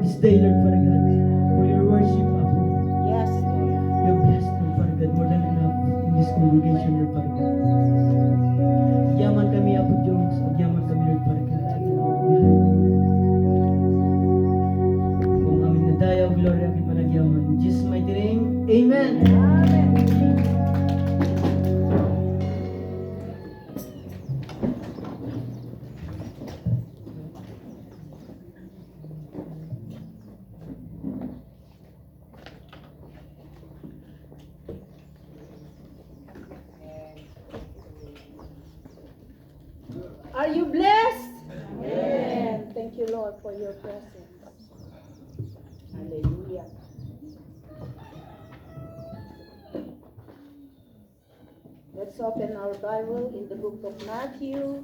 this day, Lord, Father God, for your worship, Apo. Yes, Lord. You're blessed, Lord, Father God, more than enough in this congregation, Lord, Father God. Yaman kami, Apo Diyos, yaman kami, Lord, Father God. Kung amin na dayaw, glory akit managyaman. In Jesus' mighty name, Amen. Amen. Are you blessed? Amen. Thank you, Lord, for your presence. Hallelujah. Let's open our Bible in the book of Matthew.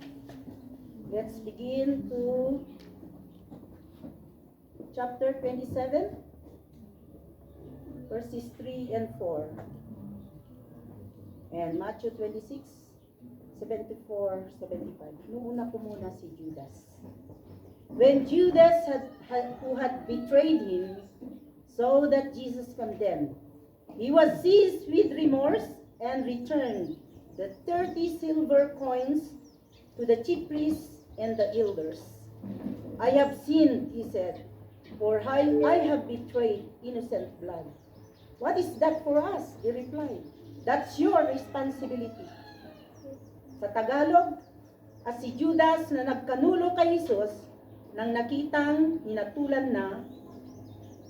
Let's begin to chapter 27, verses 3 and 4. And Matthew 26, 74, 75. Nuuna ko muna si Judas. When Judas who had betrayed him saw that Jesus condemned, he was seized with remorse and returned the 30 silver coins to the chief priests and the elders. I have sinned, he said, for I have betrayed innocent blood. What is that for us? He replied. That's your responsibility. Sa Tagalog, at si Judas na nagkanulo kay Jesus nang nakitang hinatulan na,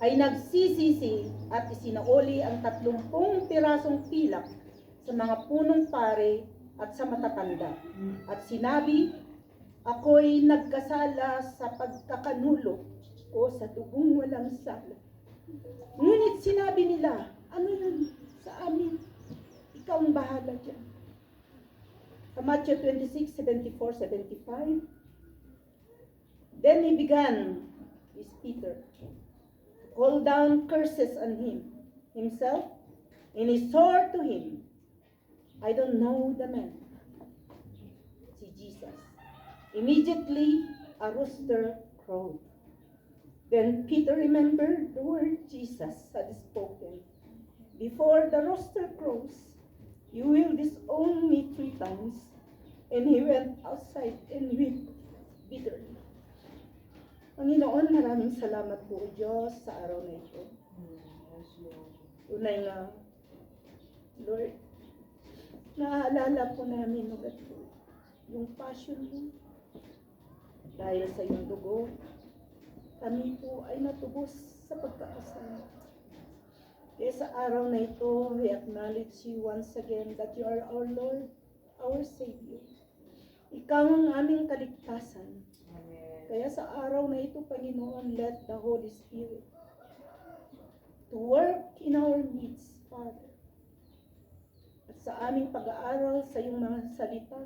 ay nagsisisi at isinauli ang 30 pirasong pilak sa mga punong pare at sa matatanda. At sinabi, ako'y nagkasala sa pagkakanulo o sa dugong walang sala. Ngunit sinabi nila, ano yun sa amin? Ikaw ang bahala dyan. Sa Matthew 26, 74, 75. Then he began, with Peter, to call down curses on himself, and he swore to him, I don't know the man. Si Jesus. Immediately, a rooster crowed. Then Peter remembered the word Jesus had spoken. Before the rooster crows, you will disown me 3 times. And he went outside and wept bitterly. Panginoon, maraming salamat po, Diyos, sa araw na ito. Unay nga, Lord, naaalala po namin ugat po yung passion mo. Dahil sa iyong dugo, kami po ay natubos sa pagkakasala. Kaya sa araw na ito, we acknowledge you once again that you are our Lord, our Savior. Ikaw ang aming kaligtasan. Kaya sa araw na ito, Panginoon, let the Holy Spirit to work in our midst, Father. At sa aming pag-aaral sa iyong mga salita,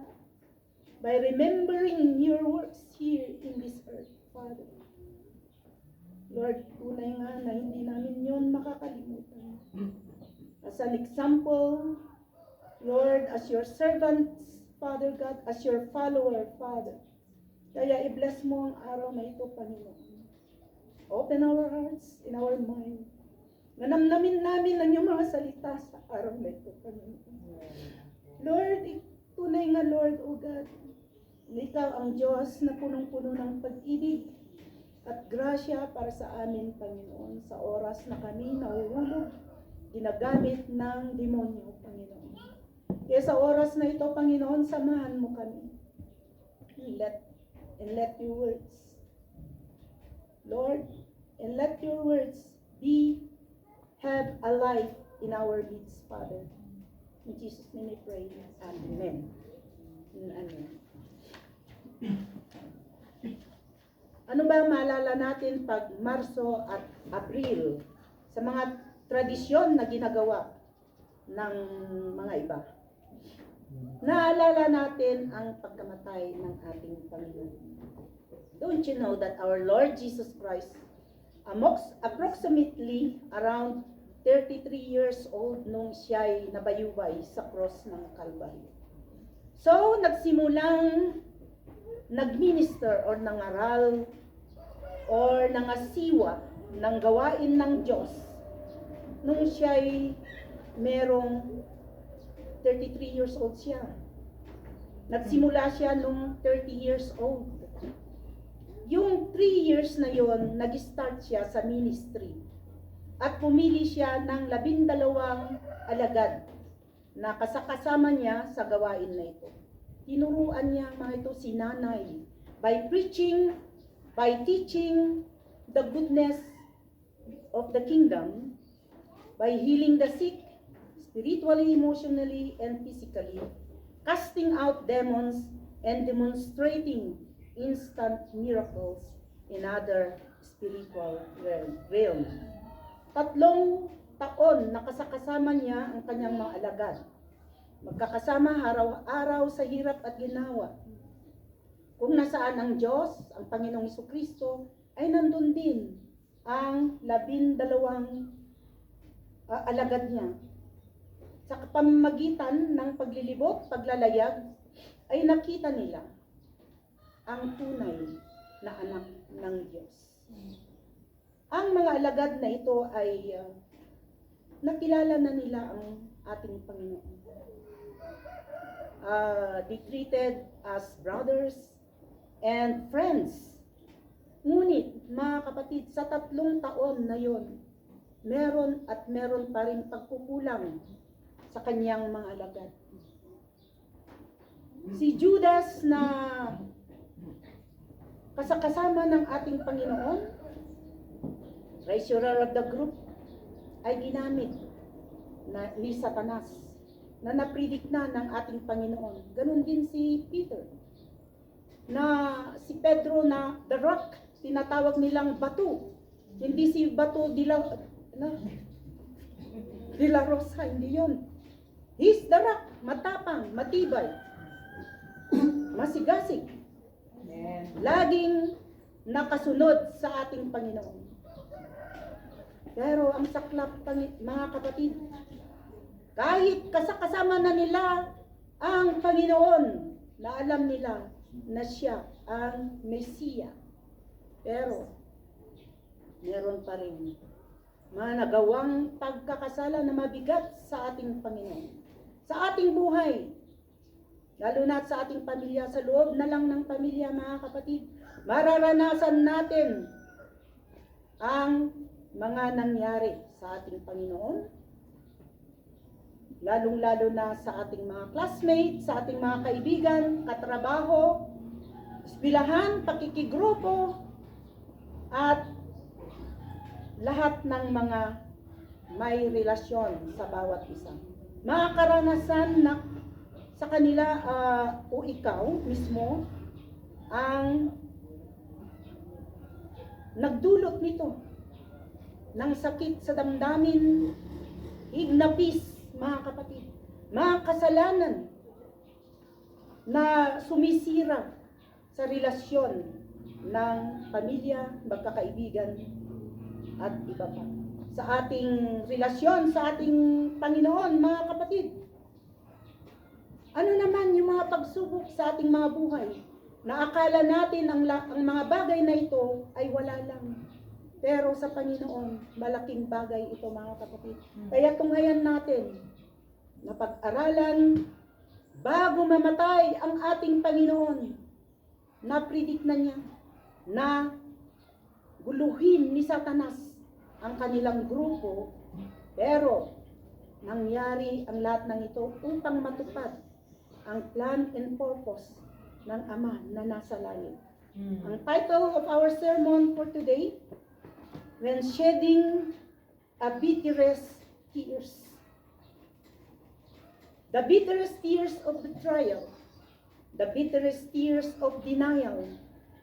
by remembering your works here in this earth, Father. Lord, tunay nga na hindi namin yun makakalimutan. As an example, Lord, as your servants, Father God, as your follower, Father. Kaya i-bless mo ang araw na ito, Panginoon. Open our hearts and our mind. Nanamnamin namin ang iyong mga salita sa araw na ito, Panginoon. Lord, tunay nga, Lord, O God, ikaw ang Diyos na punong-puno ng pag-ibig at grasya para sa amin, Panginoon, sa oras na kami nahuhulog, ginagamit ng demonyo, Panginoon. Kaya sa oras na ito, Panginoon, samahan mo kami. And let your words, Lord, and let your words have a life in our midst, Father. In Jesus' name we pray. Amen. Amen. Ano ba maalala natin pag Marso at Abril sa mga tradisyon na ginagawa ng mga iba? Naalala natin ang pagkamatay ng ating Panginoon. Don't you know that our Lord Jesus Christ, approximately around 33 years old nung siya'y nabayubay sa cross ng Calvary. So, nagsimulang nagminister or nangaral or nangasiwa ng gawain ng Diyos nung siya'y merong 33 years old siya. Nagsimula siya nung 30 years old. Yung 3 years na yon, nag-start siya sa ministry. At pumili siya ng 12 alagad na kasama niya sa gawain na ito. Tinuruan niya mga ito si nanay by preaching, by teaching the goodness of the kingdom, by healing the sick, spiritually, emotionally, and physically, casting out demons, and demonstrating instant miracles in other spiritual realm. 3 taon nakasakasama niya ang kanyang mga alagad. Magkakasama araw-araw sa hirap at ginawa. Kung nasaan ang Diyos, ang Panginoong Jesucristo, ay nandun din ang 12 alagad niya. Sa pamamagitan ng paglilibot, paglalayag, ay nakita nila ang tunay na anak ng Diyos. Ang mga alagad na ito ay nakilala na nila ang ating Panginoon. They treated as brothers and friends. Ngunit, mga kapatid, sa 3 taon na yon, meron pa rin pagkukulang sa kanyang mga alagad. Si Judas na kasama ng ating Panginoon, treasurer of the group, ay ginamit ni Satanas na napredict na ng ating Panginoon. Ganun din si Peter, na si Pedro na the rock, tinatawag nilang bato. Hindi si bato de la Rosa, hindi yun. He's the rock, matapang, matibay, masigasig, laging nakasunod sa ating Panginoon. Pero ang saklap, mga kapatid, kahit kasama na nila ang Panginoon, na alam nila na siya ang Mesiya, pero meron pa rin mga nagawang pagkakasala na mabigat sa ating Panginoon, sa ating buhay, lalo na sa ating pamilya. Sa loob na lang ng pamilya, mga kapatid, mararanasan natin ang mga nangyari sa ating Panginoon, lalong-lalo na sa ating mga classmates, sa ating mga kaibigan, katrabaho, eskwelahan, pakikigrupo, at lahat ng mga may relasyon sa bawat isa. Mga karanasan na sa kanila o ikaw mismo ang nagdulot nito ng sakit sa damdamin, hignapis, mga kapatid, mga kasalanan na sumisira sa relasyon ng pamilya, magkakaibigan, at iba pa. Sa ating relasyon, sa ating Panginoon, mga kapatid. Ano naman yung mga pagsubok sa ating mga buhay na akala natin ang mga bagay na ito ay wala lang. Pero sa Panginoon, malaking bagay ito, mga kapatid. Kaya tunghayan natin na pag-aralan bago mamatay ang ating Panginoon. Na-predict na niya na guluhin ni Satanas ang kanilang grupo, pero nangyari ang lahat ng ito upang matupad ang plan and purpose ng Ama na nasa langit. Ang title of our sermon for today, When Shedding a Bitterest Tears. The bitterest tears of betrayal, the bitterest tears of denial,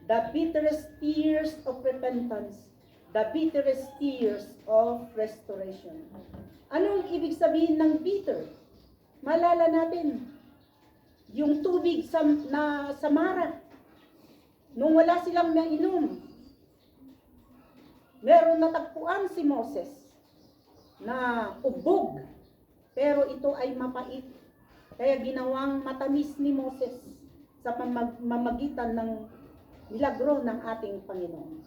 the bitterest tears of repentance, the bitterest tears of restoration. Anong ibig sabihin ng bitter? Malala natin, yung tubig sa Mara, nung wala silang mainom, meron natagpuan si Moses na ubog, pero ito ay mapait. Kaya ginawang matamis ni Moses sa pamamagitan ng milagro ng ating Panginoon.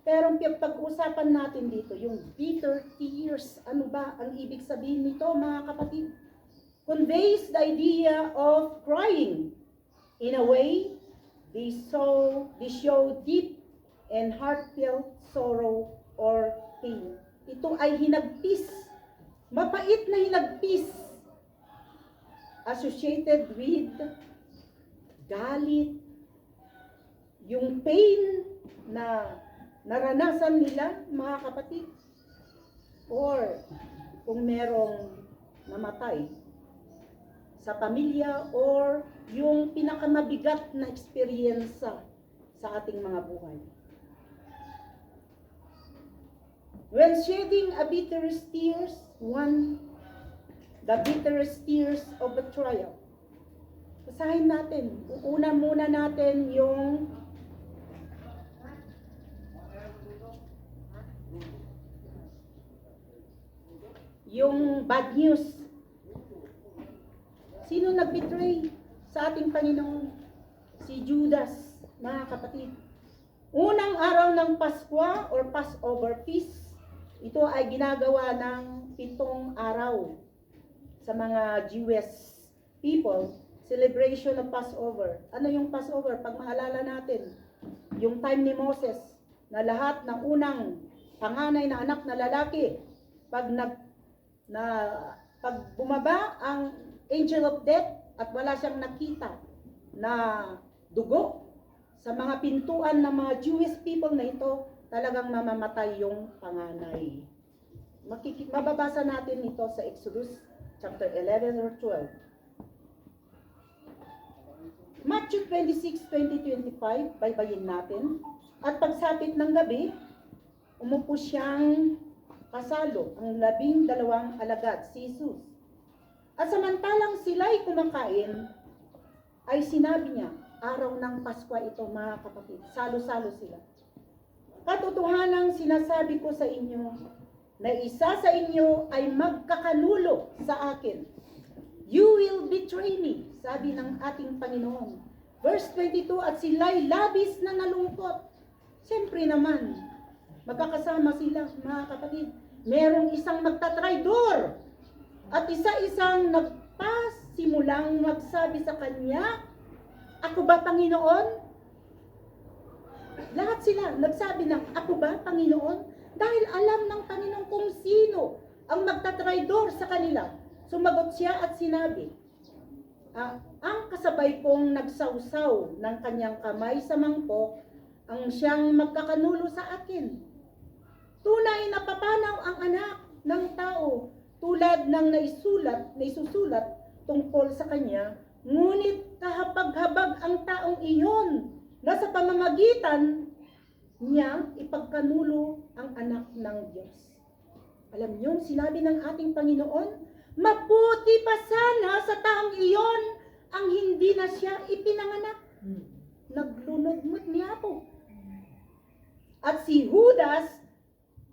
Pero pag-usapan natin dito, yung bitter tears, ano ba ang ibig sabihin nito, mga kapatid? Conveys the idea of crying. In a way, they show deep and heartfelt sorrow or pain. Ito ay hinagpis, mapait na hinagpis, associated with galit, yung pain na naranasan nila, mga kapatid, or kung merong namatay sa pamilya, or yung pinakamabigat na experience sa ating mga buhay. When shedding a bitterest tears, the bitterest tears of betrayal. Basahin natin. Una muna natin yung bad news. Sino nag-betray sa ating Panginoon? Si Judas, mga kapatid. Unang araw ng Pasko or Passover feast, ito ay ginagawa ng 7 araw sa mga Jewish people, celebration of Passover. Ano yung Passover? Pag maalala natin, yung time ni Moses, na lahat ng unang panganay na anak na lalaki, pag bumaba ang angel of death at wala siyang nakita na dugo sa mga pintuan ng mga Jewish people na ito, talagang mamamatay yung panganay. Mababasa natin ito sa Exodus chapter 11 or 12. Matthew 26:20-25, baybayin natin. At pagsapit ng gabi, umupo siyang kasalo ang 12 alagad, si Jesus. At samantalang sila'y kumakain, ay sinabi niya, araw ng Pasko ito, mga kapatid, salo-salo sila. Katotohanang sinasabi ko sa inyo, na isa sa inyo ay magkakanulo sa akin. You will betray me, sabi ng ating Panginoon. Verse 22, at sila'y labis na nalungkot. Siyempre naman, magkakasama sila, mga kapatid. Merong isang magtatraidor at isa-isang nagpasimulang magsabi sa kanya, ako ba, Panginoon? Lahat sila nagsabi ng, ako ba, Panginoon? Dahil alam ng Panginoon kung sino ang magtatraidor sa kanila. Sumagot siya at sinabi, ang kasabay kong nagsawsaw ng kanyang kamay sa mangkok, ang siyang magkakanulo sa akin. Tunay na papanaw ang anak ng tao, tulad ng naisusulat tungkol sa kanya, ngunit kahapag-habag ang taong iyon, na sa pamamagitan niya ipagkanulo ang anak ng Diyos. Alam niyo, sinabi ng ating Panginoon, mabuti pa sana sa taong iyon ang hindi na siya ipinanganak. Naglunod niya po. At si Judas,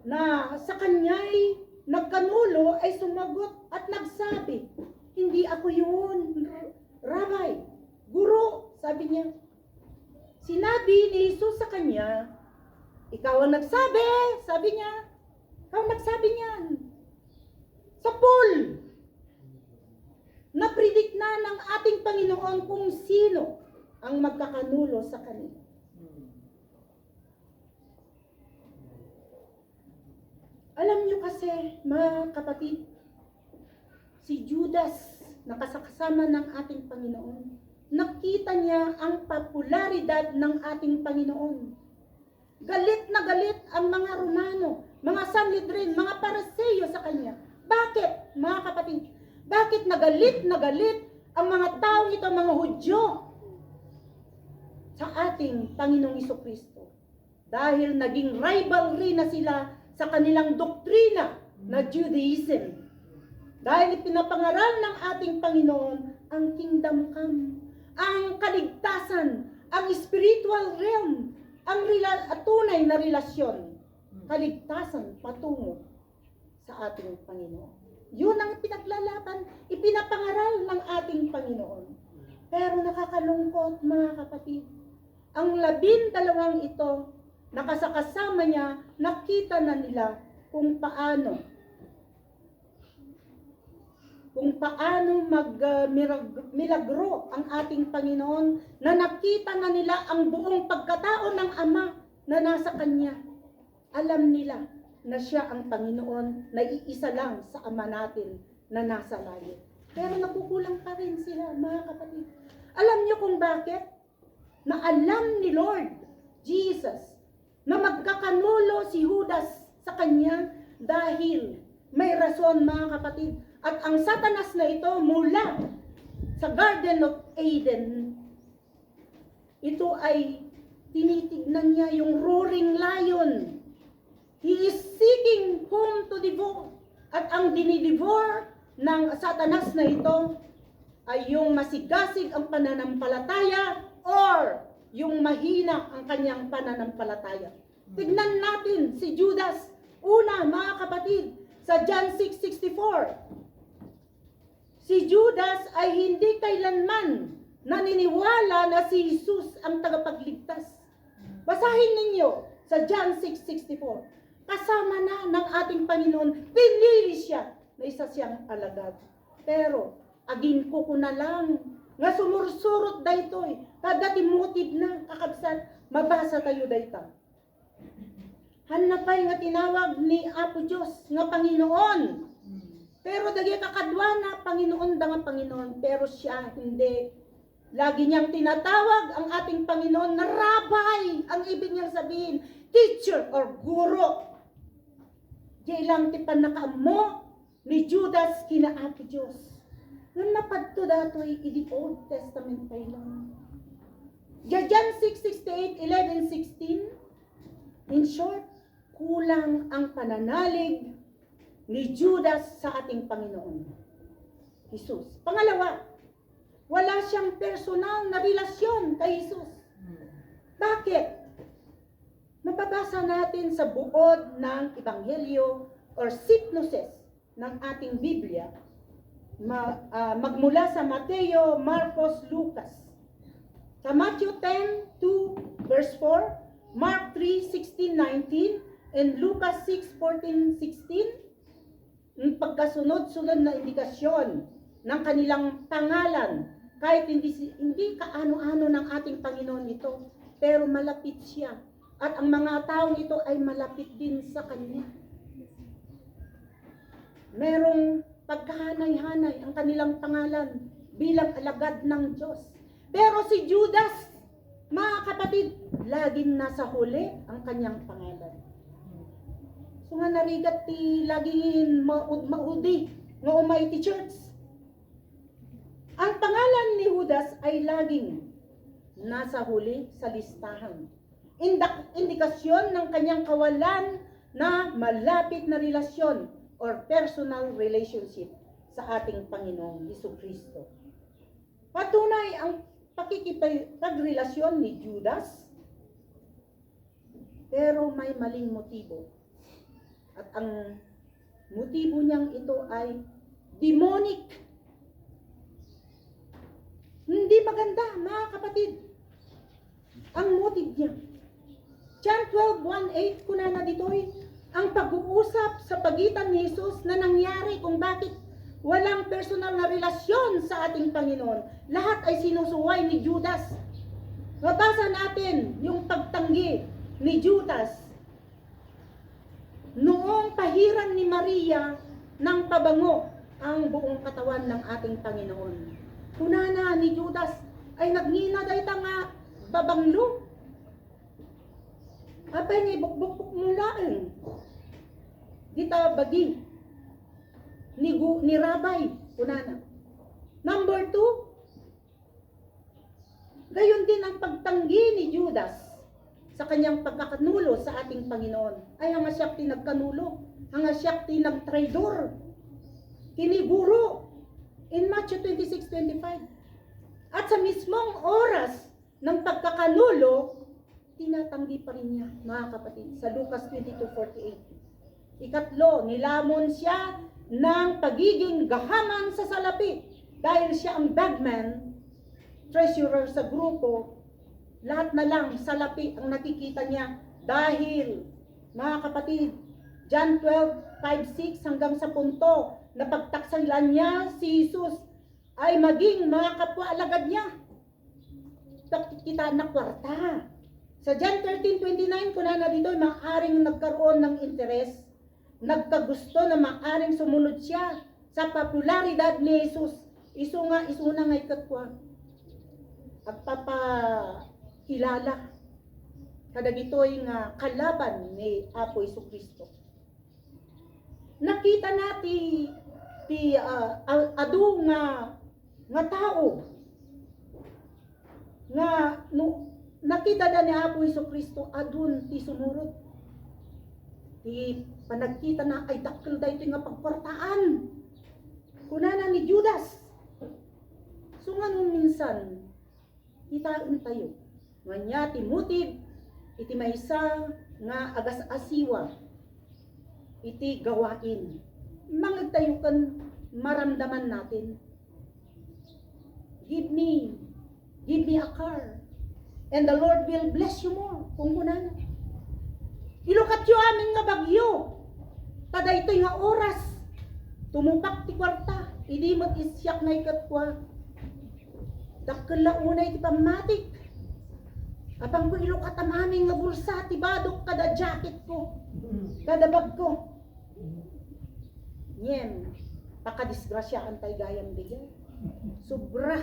na sa kanya'y nagkanulo, ay sumagot at nagsabi, hindi ako yun, Rabbi, Guro, sabi niya. Sinabi ni Jesus sa kanya, ikaw ang nagsabi, sabi niya. Ikaw ang nagsabi niyan. Sa pool, napredict na ng ating Panginoon kung sino ang magkakanulo sa kanila. Alam niyo kasi, mga kapatid, si Judas, nakasakasama ng ating Panginoon, nakita niya ang popularidad ng ating Panginoon. Galit na galit ang mga Romano, mga Sanhedrin, mga Pariseo sa kanya. Bakit, mga kapatid? Bakit na galit ang mga tao ito, mga Hudyo, sa ating Panginoong Jesucristo? Dahil naging rivalry na sila sa kanilang doktrina na Judaism. Dahil ipinapangaral ng ating Panginoon ang kingdom come, ang kaligtasan, ang spiritual realm, ang tunay na relasyon, kaligtasan patungo sa ating Panginoon. Yun ang pinaglalaban, ipinapangaral ng ating Panginoon. Pero nakakalungkot, mga kapatid, ang 12 ito nakasakasama niya, nakita na nila kung paano milagro ang ating Panginoon, na nakita na nila ang buong pagkatao ng Ama na nasa Kanya. Alam nila na siya ang Panginoon, na iisa lang sa Ama natin na nasa langit. Pero nakukulang pa rin sila, mga kapatid. Alam niyo kung bakit? Na alam ni Lord Jesus na magkakanulo si Judas sa Kanya dahil may rason, mga kapatid. At ang Satanas na ito mula sa Garden of Eden, ito ay tinitignan niya yung roaring lion. He is seeking whom to devour. At ang dinidevore ng Satanas na ito ay yung masigasig ang pananampalataya or yung mahina ang kanyang pananampalataya. Tignan natin si Judas. Una, mga kapatid, sa John 6:64. Si Judas ay hindi kailanman naniniwala na si Jesus ang tagapagligtas. Basahin ninyo sa John 6:64. Kasama na ng ating Panginoon, pinili siya na isa siyang alagad. Pero, agin ko na lang, nga sumursurot daytoy, kada timutid na kakabsat, mabasa tayo dayta. Hanapay nga tinawag ni Apo Diyos nga Panginoon. Pero dagi kakadwa na Panginoon da nga Panginoon, pero siya hindi. Lagi niyang tinatawag ang ating Panginoon na Rabbi, ang ibig niyang sabihin, teacher or guro. Di lang ti panakaamo ni Judas kina Apo Diyos. Nung napadto datoy in the Old Testament pa lang. John 6:68, 11:16. In short, kulang ang pananalig ni Judas sa ating Panginoon Jesus. Pangalawa, wala siyang personal na relasyon kay Jesus. Bakit? Mababasa natin sa buod ng Ebanghelyo or synopsis ng ating Biblia, magmula sa Mateo, Marcos, Lucas. Sa Matthew 10:2 verse 4, Mark 3:16-19, and Lucas 6:14-16, yung pagkasunod-sunod na indikasyon ng kanilang pangalan, kahit hindi kaano-ano ng ating Panginoon ito, pero malapit siya. At ang mga taong ito ay malapit din sa Kanya. Merong pagkahanay-hanay ang kanilang pangalan bilang alagad ng Diyos. Pero si Judas, mga kapatid, laging nasa huli ang kanyang pangalan. So nga narigat ti laging maudi nga umay ti church. Ang pangalan ni Judas ay laging nasa huli sa listahan. Indikasyon ng kanyang kawalan na malapit na relasyon or personal relationship sa ating Panginoong Jesucristo. Patunay ang pakikipagrelasyon ni Judas, pero may maling motibo. At ang motibo niyang ito ay demonic. Hindi maganda, mga kapatid. Ang motive niya. John 12:1-8, kunana dito'y ang pag-uusap sa pagitan ni Jesus na nangyari kung bakit walang personal na relasyon sa ating Panginoon. Lahat ay sinusuway ni Judas. Mabasa natin yung pagtanggi ni Judas noong pahiran ni Maria ng pabango ang buong katawan ng ating Panginoon. Kunana ni Judas ay nagnina dayta nga babanglo. Apay ni bukbuk mulaan. Dita bagi ni Rabay, kunana. Number 2, gayon din ang pagtanggi ni Judas sa kanyang pagkakanulo sa ating Panginoon. Ay hanga siya tinagkanulo, hanga siya tinagtraidor, kiniguro in Matthew 26:25. At sa mismong oras ng pagkakanulo, tinatanggi pa rin niya, mga kapatid, sa Lucas 22:48. Ikatlo, nilamon siya ng pagiging gahaman sa salapi dahil siya ang bagman, treasurer sa grupo. Lahat na lang salapi ang nakikita niya Dahil, mga kapatid, John 12:5-6 hanggang sa punto na pagtaksalan niya si Jesus ay maging mga kapwa alagad niya. Kita na kwarta. Sa John 13:29, kung na dito ay maaaring nagkaroon ng interes, nagkagusto na maaaring sumunod siya sa popularidad ni Jesus. Isuna nga ikatwa. Agpapakilala. Kada dito'y nga kalaban ni Apo Jesucristo. Nakita nati adu nga tao nga nakita na ni Apo Jesucristo adun ti sumurot. Ti panagkita na ay dakkel da ito nga pagpartaan. Kunana ni Judas. So nga nung minsan, kitaan tayo. Nga ti motive, iti maysa nga agas asiwa, iti gawain. Mangagtayo kan maramdaman natin. Give me a car. And the Lord will bless you more. Kung kunan. Ilukat yu amin nga bagyo. Tada ito'y nga oras. Tumupak ti kwarta. Idi mat isyak na ikatwa. Dakkel unay ti pamatik. Apang ko ilukat ang aming nga bulsa. Ti badok kada jacket ko. Kada bag ko. Nyen. Pakadisgrasyaan tayo gayang bigay. Sobra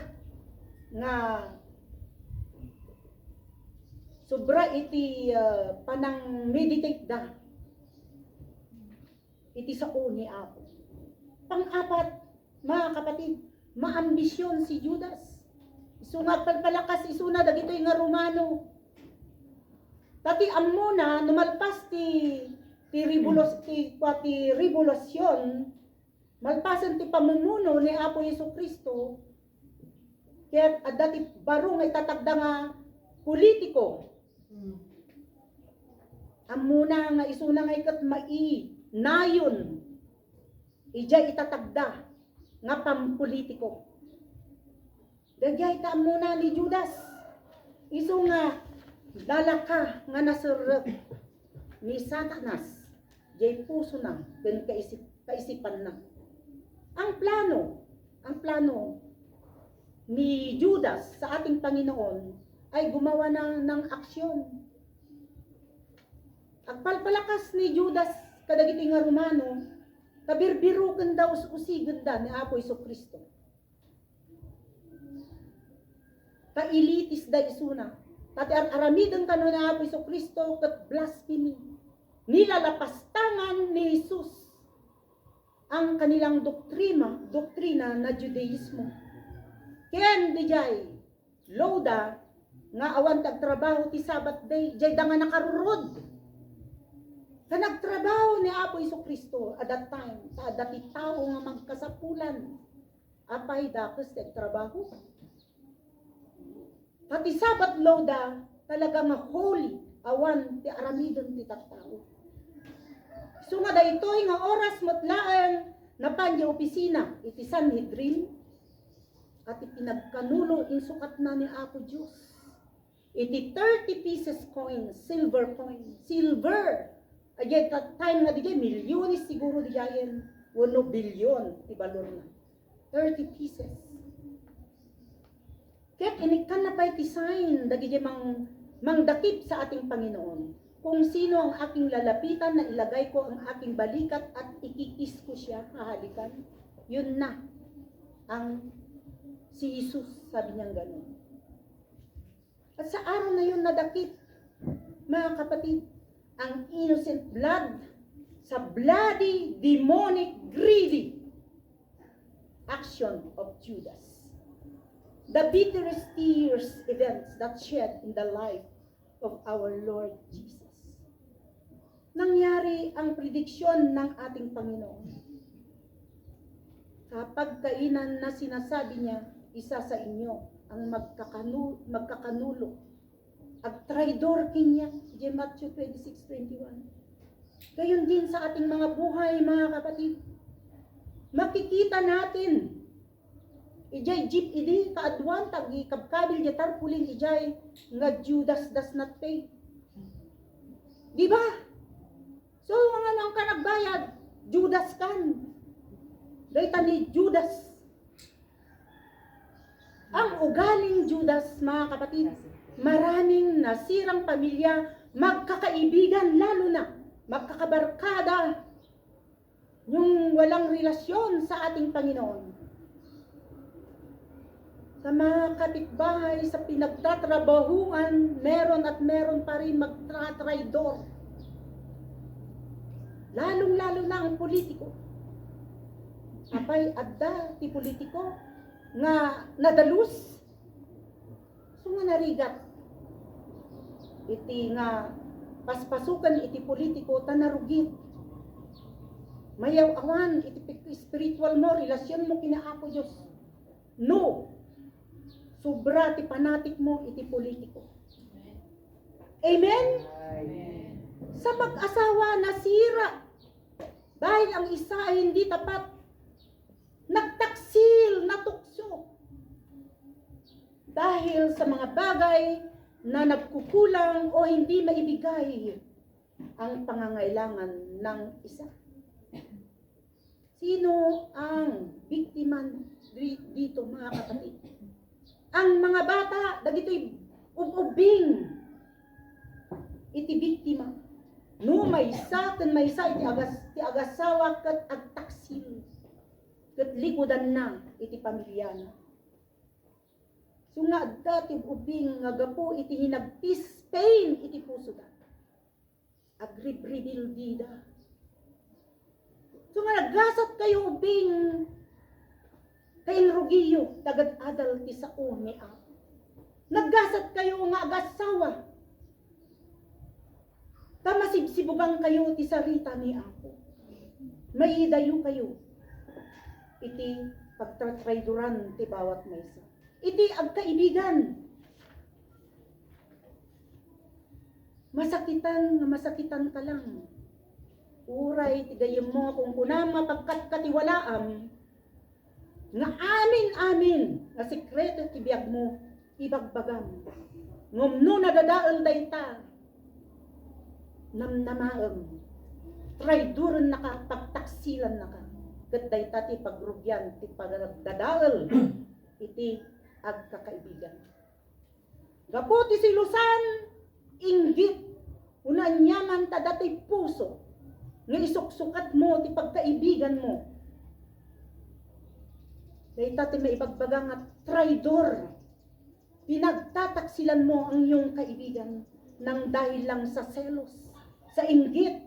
iti panang meditate da iti sa ni Apo. Pang-apat, mga kapatid, maambisyon si Judas. Isunga palpalakas isuna dagitoy nga Romano. Tati amuna numalpas ti revolusyon, malpasan ti pamumuno ni Apo Jesucristo. Kaya dati baro nga itatagda nga politiko. Amuna nga isuna nga ikat nayon. Ijay itatagda nga pampolitiko. Dagay ta amuna ni Judas. Isu nga dalaka nga nasurot ni Satanas. Jay puso na ben kaisipan na. Ang plano ni Judas sa ating Panginoon ay gumawa ng aksyon. Agpalpalakas ni Judas kadagiti nga Romano, kabirbirukan daw usigan da ni Apo Jesucristo. Kailitis da isuna. Tati aramidan kano ni Apo Jesucristo kat blasphemy. Nilalapastangan ni Jesus ang kanilang doktrina na Judaismo. Ken dijay loda nga awan tagtrabaho ti Sabat day, jay da nga nakarurod. Ka nagtrabaho ni Apo Jesucristo at that time, sa dati tao nga magkasapulan. Apay dakes tagtrabaho. Pati Sabat loda talaga nga holy, awan ti aramidon ti tao. So nga da ito'y nga oras matlaan na panja opisina, iti Sanhedrin, at ipinagkanulo insukat na ni Apo Diyos. Iti 30 pieces coin, silver. Again, that time nga digay, milyones siguro digayen, 1 bilyon, ibalor na. 30 pieces. Kaya inikan na pa iti sign, dagigay mangdakip sa ating Panginoon. Kung sino ang aking lalapitan na ilagay ko ang aking balikat at ikikis ko siya, hahalikan, yun na ang si Jesus, sabi niyang gano'n. At sa araw na yun nadakip, mga kapatid, ang innocent blood sa bloody, demonic, greedy action of Judas. The bitterest tears events that shed in the life of our Lord Jesus. Nangyari ang prediksyon ng ating Panginoon. Kapag kainan na sinasabi niya, isa sa inyo ang magkakanulo at traidor kinya, Matthew 26:21. Gayon din sa ating mga buhay, mga kapatid. Makikita natin, ijay jeep idi kaadwan tagi kabkabil jatar puling ijay nga Judas does not pay. Di ba? So, ang anong ka nagbayad? Judas kan. Dahita ni Judas. Ang ugaling Judas, mga kapatid, maraming nasirang pamilya, magkakaibigan, lalo na magkakabarkada, yung walang relasyon sa ating Panginoon. Sa mga kapitbahay, sa pinagtatrabahuan, meron at meron pa rin magtratraidor. Lalong-lalo na ang politiko. Apay adda ti politiko nga nadalus. So nga narigat. Iti nga paspasukan iti politiko tanarugit. Mayaw awan iti spiritual mo, relasyon mo kina Apo Diyos. No. Sobra ti panatik mo iti politiko. Amen? Amen. Sa mag-asawa nasira dahil ang isa ay hindi tapat, nagtaksil, natukso dahil sa mga bagay na nagkukulang o hindi maibigay ang pangangailangan ng isa. Sino ang biktima dito, mga kapatid? Ang mga bata, dagito'y ubing iti biktima. No maysa ken maysa iti agasawa ket agtaksil. Ket likudan na iti pamilya na. So nga adda ti ubing nga gapo iti hinagpis pain iti puso da. Agribribil dida. So nga naggasat kayo ubing kain rugiyo tagad adal ti sao ni Apo. Naggasat kayo nga agasawa. Tamasibsibugang kayo ti sarita ni Apo. Maidayo kayo. Iti pagtatrayduran ti bawat maysa. Iti agkaibigan. Masakitan ka lang. Uray ti gayem mo kung kunama pagkatkatiwalaam nga amin nga sekreto ti biag mo ibagbagam. Ngumno nadadaol dayta namnamaem traiduron naka pagtaksilan naka ket dayta ti pagrugyan ti pagdadael iti agkakaibigan. Gapo ti silusan inggit unan yaman ta dati puso nga isuksukat mo ti pagkaibigan mo. Dayta ti maibagbagang at traidor. Pinagtataksilan mo ang iyong kaibigan nang dahil lang sa selos, sa inggit,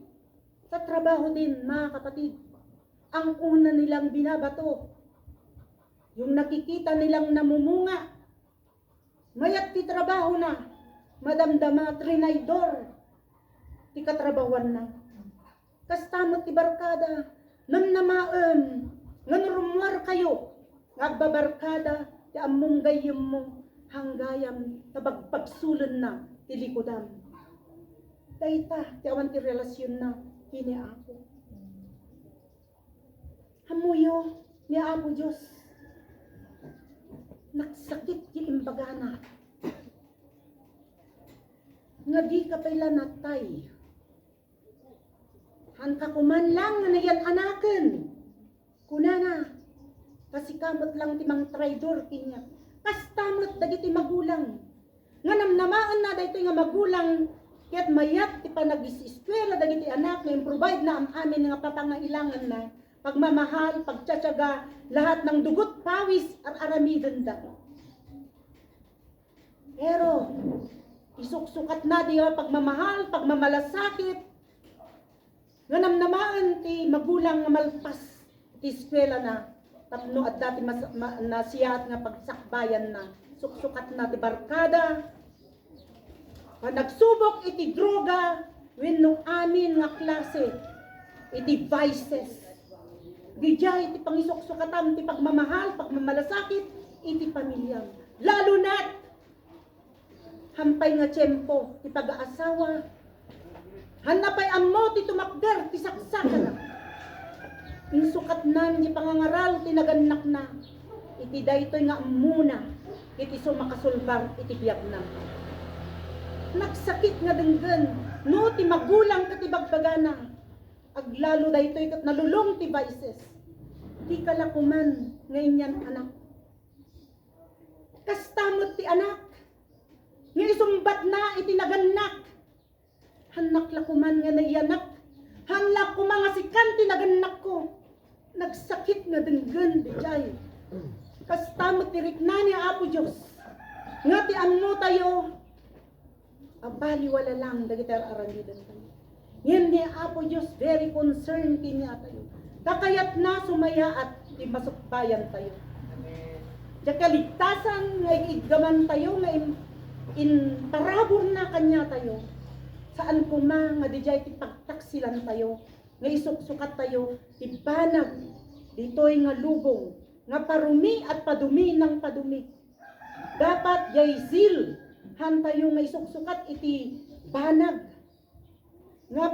sa trabaho din, mga kapatid. Ang una nilang binabato, yung nakikita nilang namumunga, mayat ti trabaho na, madamdama, trinaydor, ti katrabawan na. Kastamot ti barkada, namnamaem, nganurumwar kayo, ngagbabarkada, ti among gayem mo, hanggayam, tabagpagsulan na, ti likudam. Dayta, ti awan ti relasyon na, kini Apo. Hamuyo, ni Apo Diyos, nagsakit ti imbagana, nga di ka pala natay, hangka kuman lang na yan anaken, kunana, kasi kamot lang ti mang traidor kinya, kastamot dagiti magulang, nga namnamaan na daytoy nga magulang, kaya't mayat ti panag-iseskwela dagiti anak nga provide na ang amin nga papangailangan na, pagmamahal, pagtsatsaga, lahat ng dugot, pawis, aramidan da. Pero, isuksukat na di pagmamahal, pagmamalasakit, nga namnamaan ti magulang nga malpas ti eskwela na, tapno at dati nasiyat nga pagsakbayan na, suksukat na ti barkada, nagsubok iti droga, wenno amin nga klase, iti vices, Gijay, iti pangisok-sukatam, iti pagmamahal, pagmamalasakit, iti pamilya. Lalo na't, hampay nga tiyempo, iti pag-aasawa, hanapay ammo, iti tumakder, iti saksakan na. Insukat nan, iti pangangaral, iti naganak na, iti daytoy nga muna, iti sumakasulbar, iti biyag na. Nagsakit nga denggan, No, ti magulang kat ibagbagana. Aglalo daytoy kat nalulong ti vices. Di kalakuman ngayon yan anak. Kastamot ti anak. Nga isumbat na itinaganak. Hanak lakuman nga naiyanak. Hanlak ko mga sikan tinaganak ko. Nagsakit nga denggan di jay. Kastamot ti rikna ni Apo Diyos. Nga ti ano tayo. Abali wala lang dagiti arangidan tayo. Yan ni Apo Diyos very concerned kinya tayo. Kakayat na sumaya at imasukbayan tayo. Diya kaligtasan nga ikigaman tayo nga in parabor na kanya tayo. Saan kuma nga di jay ti pagtaksilan tayo. Nga isuksukat tayo ibanag ditoy nga lubong nga parumi at padumi ng padumi. Dapat jay zil han tayo nga isuksukat iti banag nga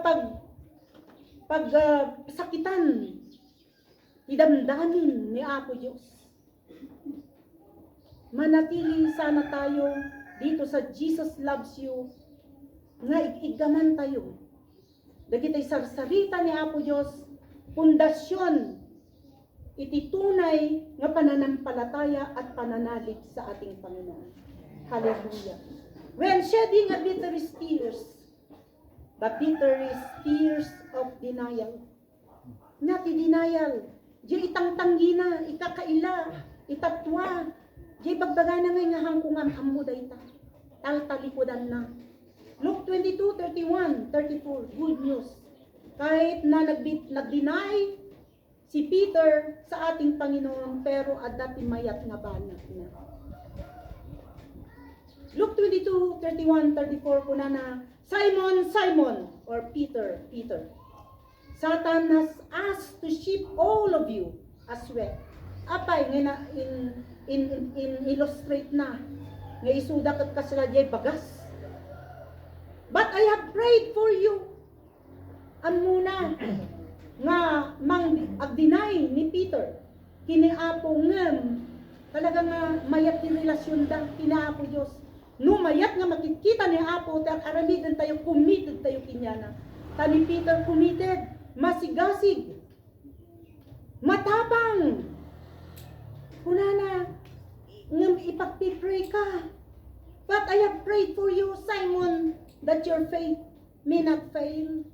sakitan idamdamin ni Apo Diyos. Manatili sana tayo dito sa Jesus Loves You nga ikigaman tayo. Dagitoy sarsarita ni Apo Diyos, pundasyon iti tunay nga pananampalataya at pananalig sa ating Panginoon. Hallelujah. When shedding a bitterest tears, the bitterest tears of denial. Nga ti denial, di itangtanggi na, ikakaila, itatwa, di bagbaga na nga hangkungan ammo dayta. Taltalikodan na. Luke 22, 31, 34, good news. Kahit na nag-deny si Peter sa ating Panginoon, pero adati mayat nga banat na. Luke 22, 31, 34 po na Simon, Simon, or Peter, Satan has asked to sheep all of you as well. Apay, nga in illustrate na, nga isuda kat kasala jay bagas. But I have prayed for you. Muna, nga ag-deny ni Peter, kiniapo ngem, talaga nga mayat ni relasyon da, kiniapo Diyos. No mayat nga makikita ni Apo, at aramidan tayo, committed tayo kinyana. Tani Peter committed, masigasig, matapang. Kunana, ngem ipagpipray ka. But I have prayed for you, Simon, that your faith may not fail.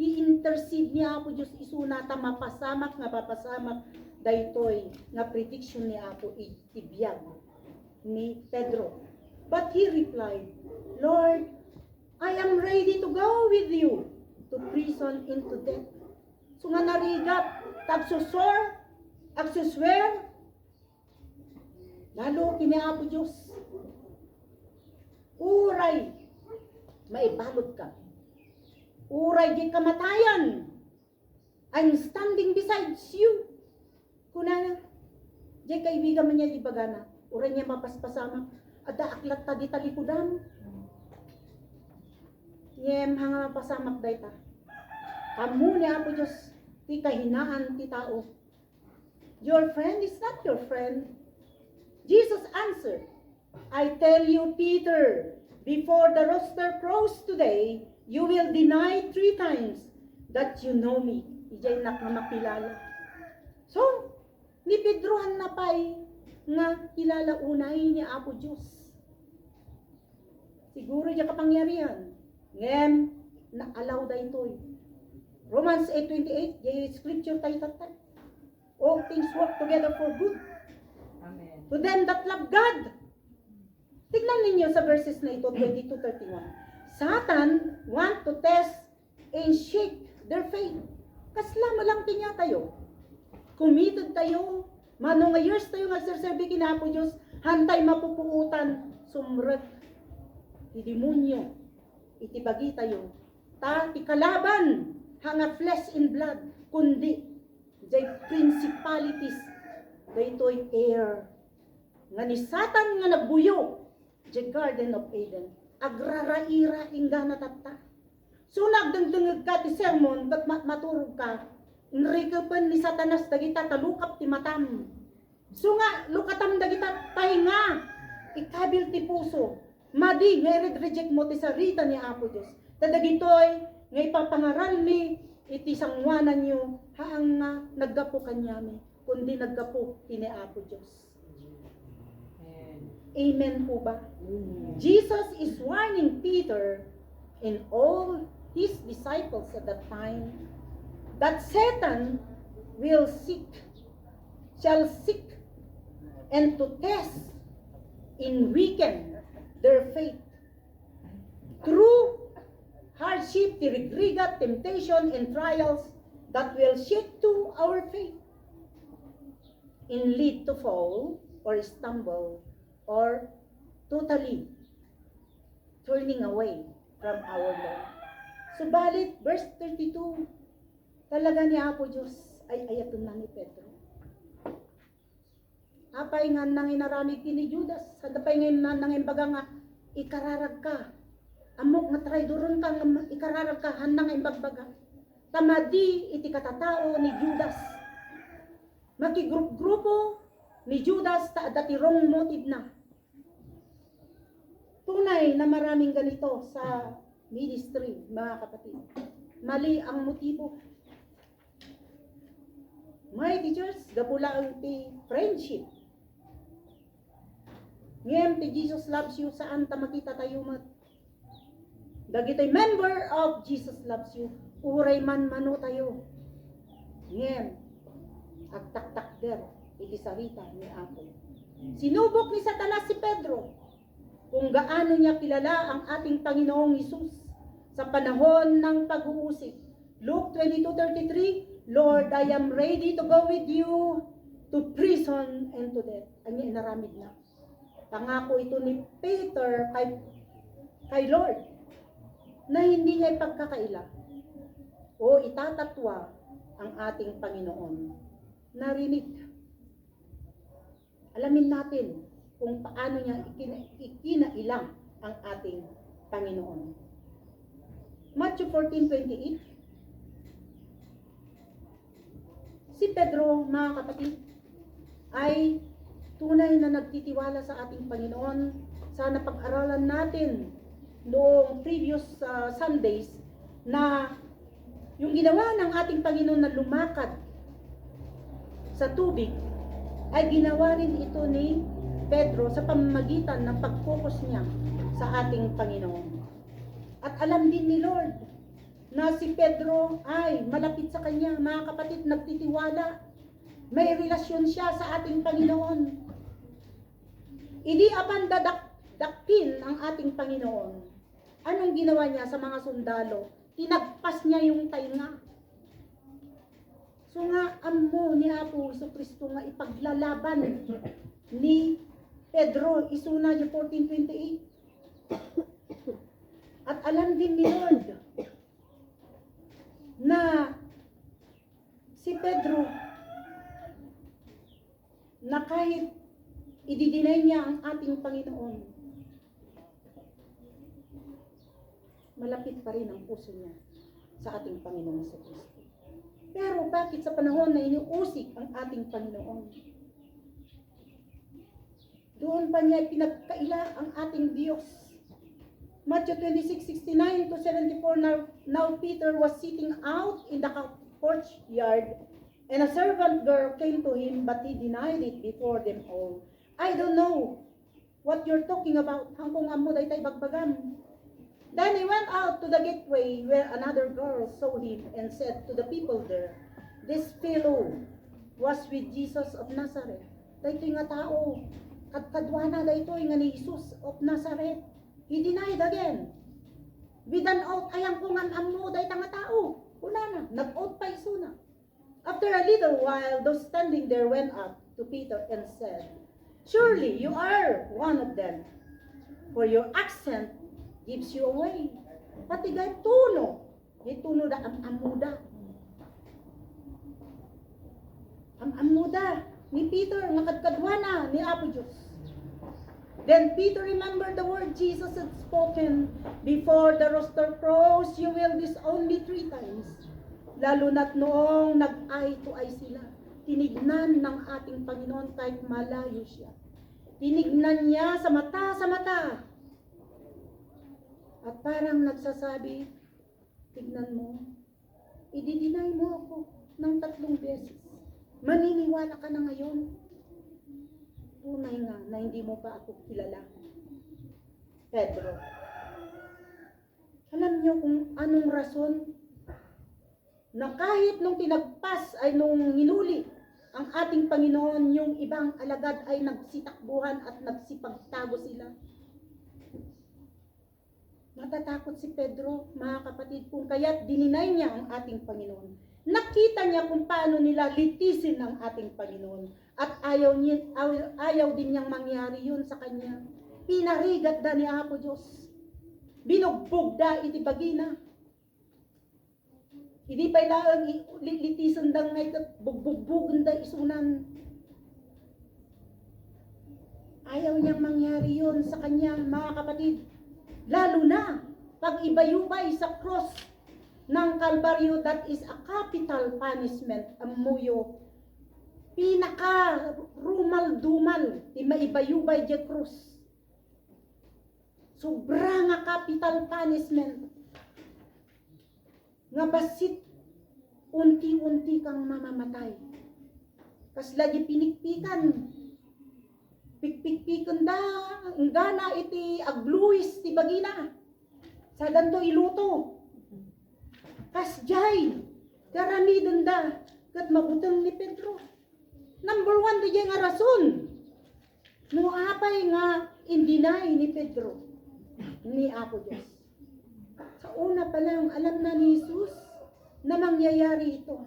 I-intercede niya Apo Diyos isunata mapasamak nga papasamak daytoy nga prediction ni Apo itibiyag ni Pedro. But he replied, Lord, I am ready to go with you to prison into death. So nga narigat, agsuswer, lalo kini Apo Diyos. Uray, maibalot ka. Uray di kamatayan. I'm standing beside you. Kunana, di kaibigan man niya ibagana. Uray niya mapaspasama. Ada aklat ta di talikudan. Ngem hanga mapasamak dayta. Kamu ni Apo Diyos, ti kahinaan ti tao. Your friend is not your friend. Jesus answered, I tell you, Peter, before the rooster crows today, you will deny 3 times that you know me. Ijay nak na makilala. So, ni Pedrohan na pa'y nga kilala unay ni Apo Diyos. Siguro diya kapangyarihan. Ngem, naalaw da ito'y. Romans 8:28, yung scripture tayo tatay. All things work together for good. Amen. To them that love God. Tignan ninyo sa verses na ito, 22-31. Satan want to test and shake their faith. Kaslama lang tinya tayo. Committed tayo. Manong nga years tayo nga serserbi kinapo Diyos. Hantay mapupuutan. Sumrek. Idimonyo. Itibagi tayo. Ti kalaban. Hanga flesh and blood. Kundi. Jay principalities. Daytoy air. Nga ni Satan nga nagbuyo. Jay Garden of Eden. Agraraira ingana tatta. So nagdengdengeg ka ti sermon, kat maturog ka, nrikepen ni Satanas dagita talukap ti matam. So nga, lukatam dagita tahinga, ikabil ti puso, Madi, ngay reject mo ti sarita ni Apo Diyos. Tadagitoy, ngay papangaral mi, iti sangwanan nyo, haang nga naggapo kanyami, kundi naggapo tini Apo Diyos. Amen po ba? Jesus is warning Peter and all his disciples at that time that Satan shall seek and to test and weaken their faith through hardship, tirigrigat, temptation, and trials that will shake to our faith and lead to fall or stumble or totally turning away from our Lord. Subalit, verse 32, talaga ni Apo Diyos ay ayaton na ni Pedro. Apay nga nang inaramig ni Judas, hadapay nga nang imbaga nga, ikararag ka. Amok nga traidoron ka, ikararag ka, hanang imbagbaga. Tamadi iti katatao ni Judas. Makigrup-grupo ni Judas ta dati wrong motive na. Tunay na maraming ganito sa ministry, mga kapatid. Mali ang motibo. My teachers, gapula ang ti friendship. Ngayon, ti Jesus loves you, saan ta makita tayo dagitoy member of Jesus loves you, uray man mano tayo. Ngayon, agtaktak der, iti sarita ni Apo. Sinubok ni Satanas si Pedro, kung gaano niya kilala ang ating Panginoong Hesus sa panahon ng pag-uusig. Luke 22:33, Lord, I am ready to go with you to prison and to death. Anya inaramid na. Pangako ito ni Peter kay Lord na hindi niya ipagkakaila o itatatwa ang ating Panginoon. Narinig. Alamin natin kung paano niya ikinailang ang ating Panginoon. Matthew 14:28. Si Pedro, mga kapatid, ay tunay na nagtitiwala sa ating Panginoon. Sana pag-aralan natin noong previous Sundays na yung ginawa ng ating Panginoon na lumakad sa tubig ay ginawa rin ito ni Pedro sa pamamagitan ng pag-focus niya sa ating Panginoon. At alam din ni Lord na si Pedro ay malapit sa kanya, mga kapatid, nagtitiwala. May relasyon siya sa ating Panginoon. Hindi apan dadakdakin ang ating Panginoon. Anong ginawa niya sa mga sundalo? Tinagpas niya yung tainga. So nga, amo ni Apo Jesucristo nga ipaglalaban ni Pedro, isuna niya 14:28. At alam din ni Lord na si Pedro na kahit i-deny niya ang ating Panginoon, malapit pa rin ang puso niya sa ating Panginoon sa Kristo. Pero bakit sa panahon na iniusik ang ating Panginoon, doon pa niya pinagkaila ang ating Diyos? Matthew 26:69-74, now Peter was sitting out in the courtyard, and a servant girl came to him, but he denied it before them all. I don't know what you're talking about. Hangkong amo day tay bagbagan. Then he went out to the gateway where another girl saw him and said to the people there, this fellow was with Jesus of Nazareth. Daytoy nga tao, kadwana daytoy nga ni Jesus of Nazareth. He denied again. With an oath, ayang kungan amo day nga tao. Una na, nag-oath pa isuna. After a little while, those standing there went up to Peter and said, surely you are one of them, for your accent gives you away. Pati gay tuno, ituno da ang amuda. Ang amuda ni Peter, nakadkadwana ni Apo Diyos. Then Peter remembered the word Jesus had spoken, before the rooster crows, you will disown me 3 times. Lalo na't noong nag-eye to eye sila, tinignan ng ating Panginoon kahit malayo siya. Tinignan niya sa mata, At parang nagsasabi, tignan mo, i-deny mo ako ng 3 beses. Maniniwala ka na ngayon. Tunay nga na hindi mo pa ako kilala. Pedro, alam niyo kung anong rason na kahit nung tinagpas ay nung hinuli ang ating Panginoon, yung ibang alagad ay nagsitakbuhan at nagsipagtago sila. Natatakot si Pedro, mga kapatid, kung kaya't dininay niya ang ating Panginoon. Nakita niya kung paano nila litisin ang ating Panginoon. At ayaw din niyang mangyari yun sa kanya. Pinarigat da ni Apo Diyos. Binugbog da iti bagina. Hindi pa ilang litisan dang ngay bugbugbugan da isunan. Ayaw niyang mangyari yun sa kanya, mga kapatid. Lalo na pag ibayubay sa cross ng Kalbaryo, that is a capital punishment. Amuyo, pinaka rumal-dumal, di maibayubay di cross. Sobra nga capital punishment. Nga basit, unti-unti kang mamamatay. Kasla di pinikpikan. Pikpikan da, ang gana iti agluis ti bagina. Sa danto iluto. Kasjay, karamidon da, kat mabutang ni Pedro. Number 1 di nga rason. No apay nga indinay ni Pedro, ni Apo Diyos. Sa una pa lang, alam na ni Jesus na mangyayari ito.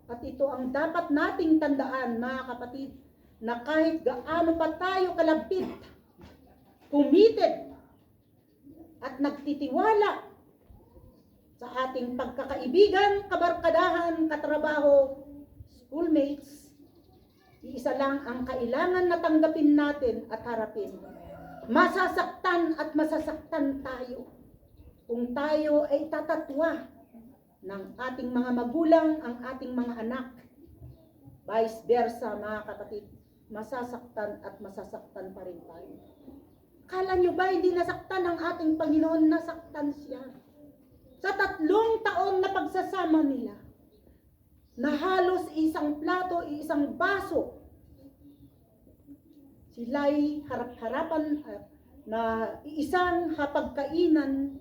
At ito ang dapat nating tandaan, mga kapatid, na kahit gaano pa tayo kalapit, committed, at nagtitiwala sa ating pagkakaibigan, kabarkadahan, katrabaho, schoolmates, iisa lang ang kailangan na tanggapin natin at harapin. Masasaktan at masasaktan tayo kung tayo ay tatatwa ng ating mga magulang, ang ating mga anak. Vice versa, mga kapatid. Masasaktan at masasaktan pa rin tayo. Kala nyo ba hindi nasaktan ang ating Panginoon? Nasaktan siya. Sa 3 taon na pagsasama nila, na halos isang plato, isang baso, sila'y harap-harapan na isang hapagkainan,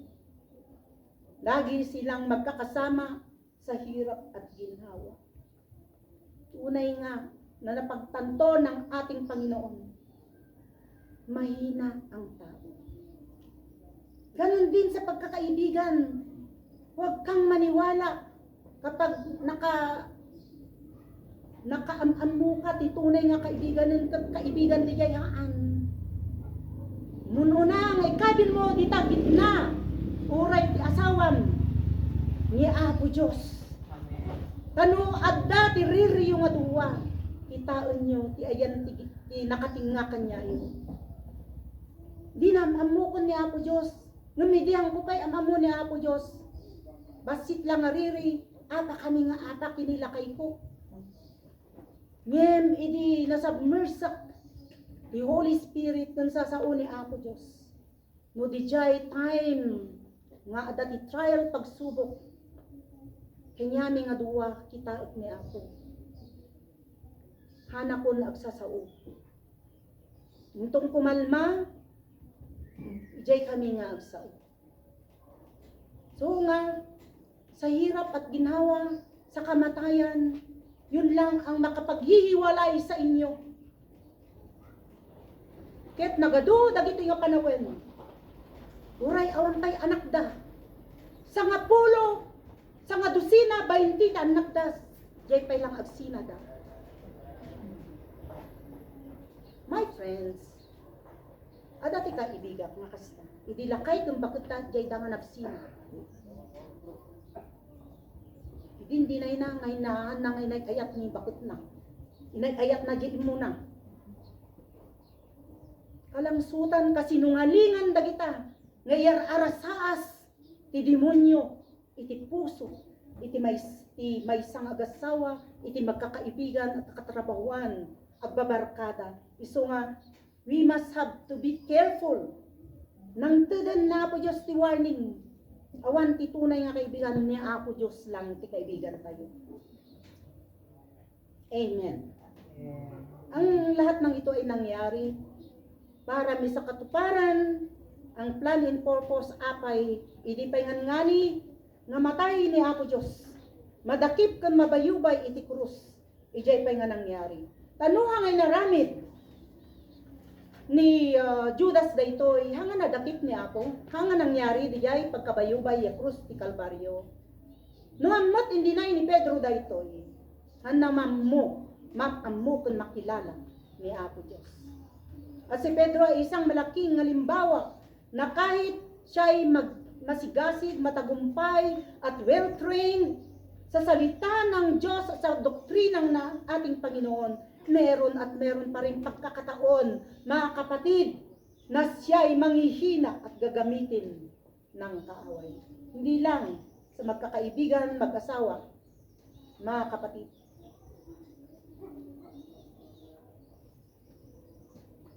lagi silang magkakasama sa hirap at ginhawa. Tunay nga, na napagtanto ng ating Panginoon, mahina ang tao. Ganon din sa pagkakaibigan. Huwag kang maniwala kapag nakaamam mo ka, titunay nga kaibigan di kayaan. Nununa, ngay kabin mo, di tagit na, uray ti asawan, ni Apo Diyos. Kano adda ti ririyo nga duwa, itaon nyo, ti ayan ti nakatingakan niya yun. Di na amukon ni Apo Diyos. Numidihan ko kay amamo ni Apo Diyos. Basit lang nga riri, apa kami nga apa kinilakay ko. Ngem, idi nasubmersak the Holy Spirit kung sasao ni Apo Diyos. No di jay time nga dati trial pagsubok. Kanyami nga duwa kita ni Apo. Hana ko na agsasao. Untong kumalma, ijay kami nga agsao. So nga, sa hirap at ginhawa, sa kamatayan, yun lang ang makapaghihiwalay sa inyo. Ket nagado, dagito nga panawen. Uray awan pa'y anak da. Sa nga pulo, sa nga dusina, 20 da anak da. Jay pa'y lang agsina da. My friends, adati ka ibigak nga kasta. Idilakay kung bakit ta jay da nga nagsina. Hindi na ngay na ngay ayat ni bakit na. Inay-ayat na jay mo na. Kalangsutan kasinungalingan dagita. Ngayar arasaas ti demonyo iti puso iti may sangagasawa iti magkakaibigan at katrabahuan agbabarkada. Iso nga we must have to be careful Nang tudan na Apo Diyos ti warning, awan ti tunay nga kaibigan ni Apo Diyos lang ti kaibigan tayo. Amen. Ang lahat ng ito ay nangyari para mi sa katuparan ang plan and purpose apay idi paingan ngani nga matay ni Apo Diyos. Madakip kan mabayubay iti krus. Ijay pay nga nangyari. Tanuha ngay naramid ni Judas daytoy hanga nadakip ni Apo. Hanga nangyari dijay pagkabayubay ya krus ti Kalbaryo. No ammat hindi na ni Pedro daytoy. Hanna mammo kun makilala ni Apo Diyos. At si Pedro ay isang malaking halimbawa na kahit siya ay masigasig, matagumpay at well-trained sa salita ng Diyos at sa doktrinang ng ating Panginoon, meron pa rin pagkakataon, mga kapatid, na siya ay manghihina at gagamitin ng kaaway. Hindi lang sa magkakaibigan, mag-asawa, mga kapatid.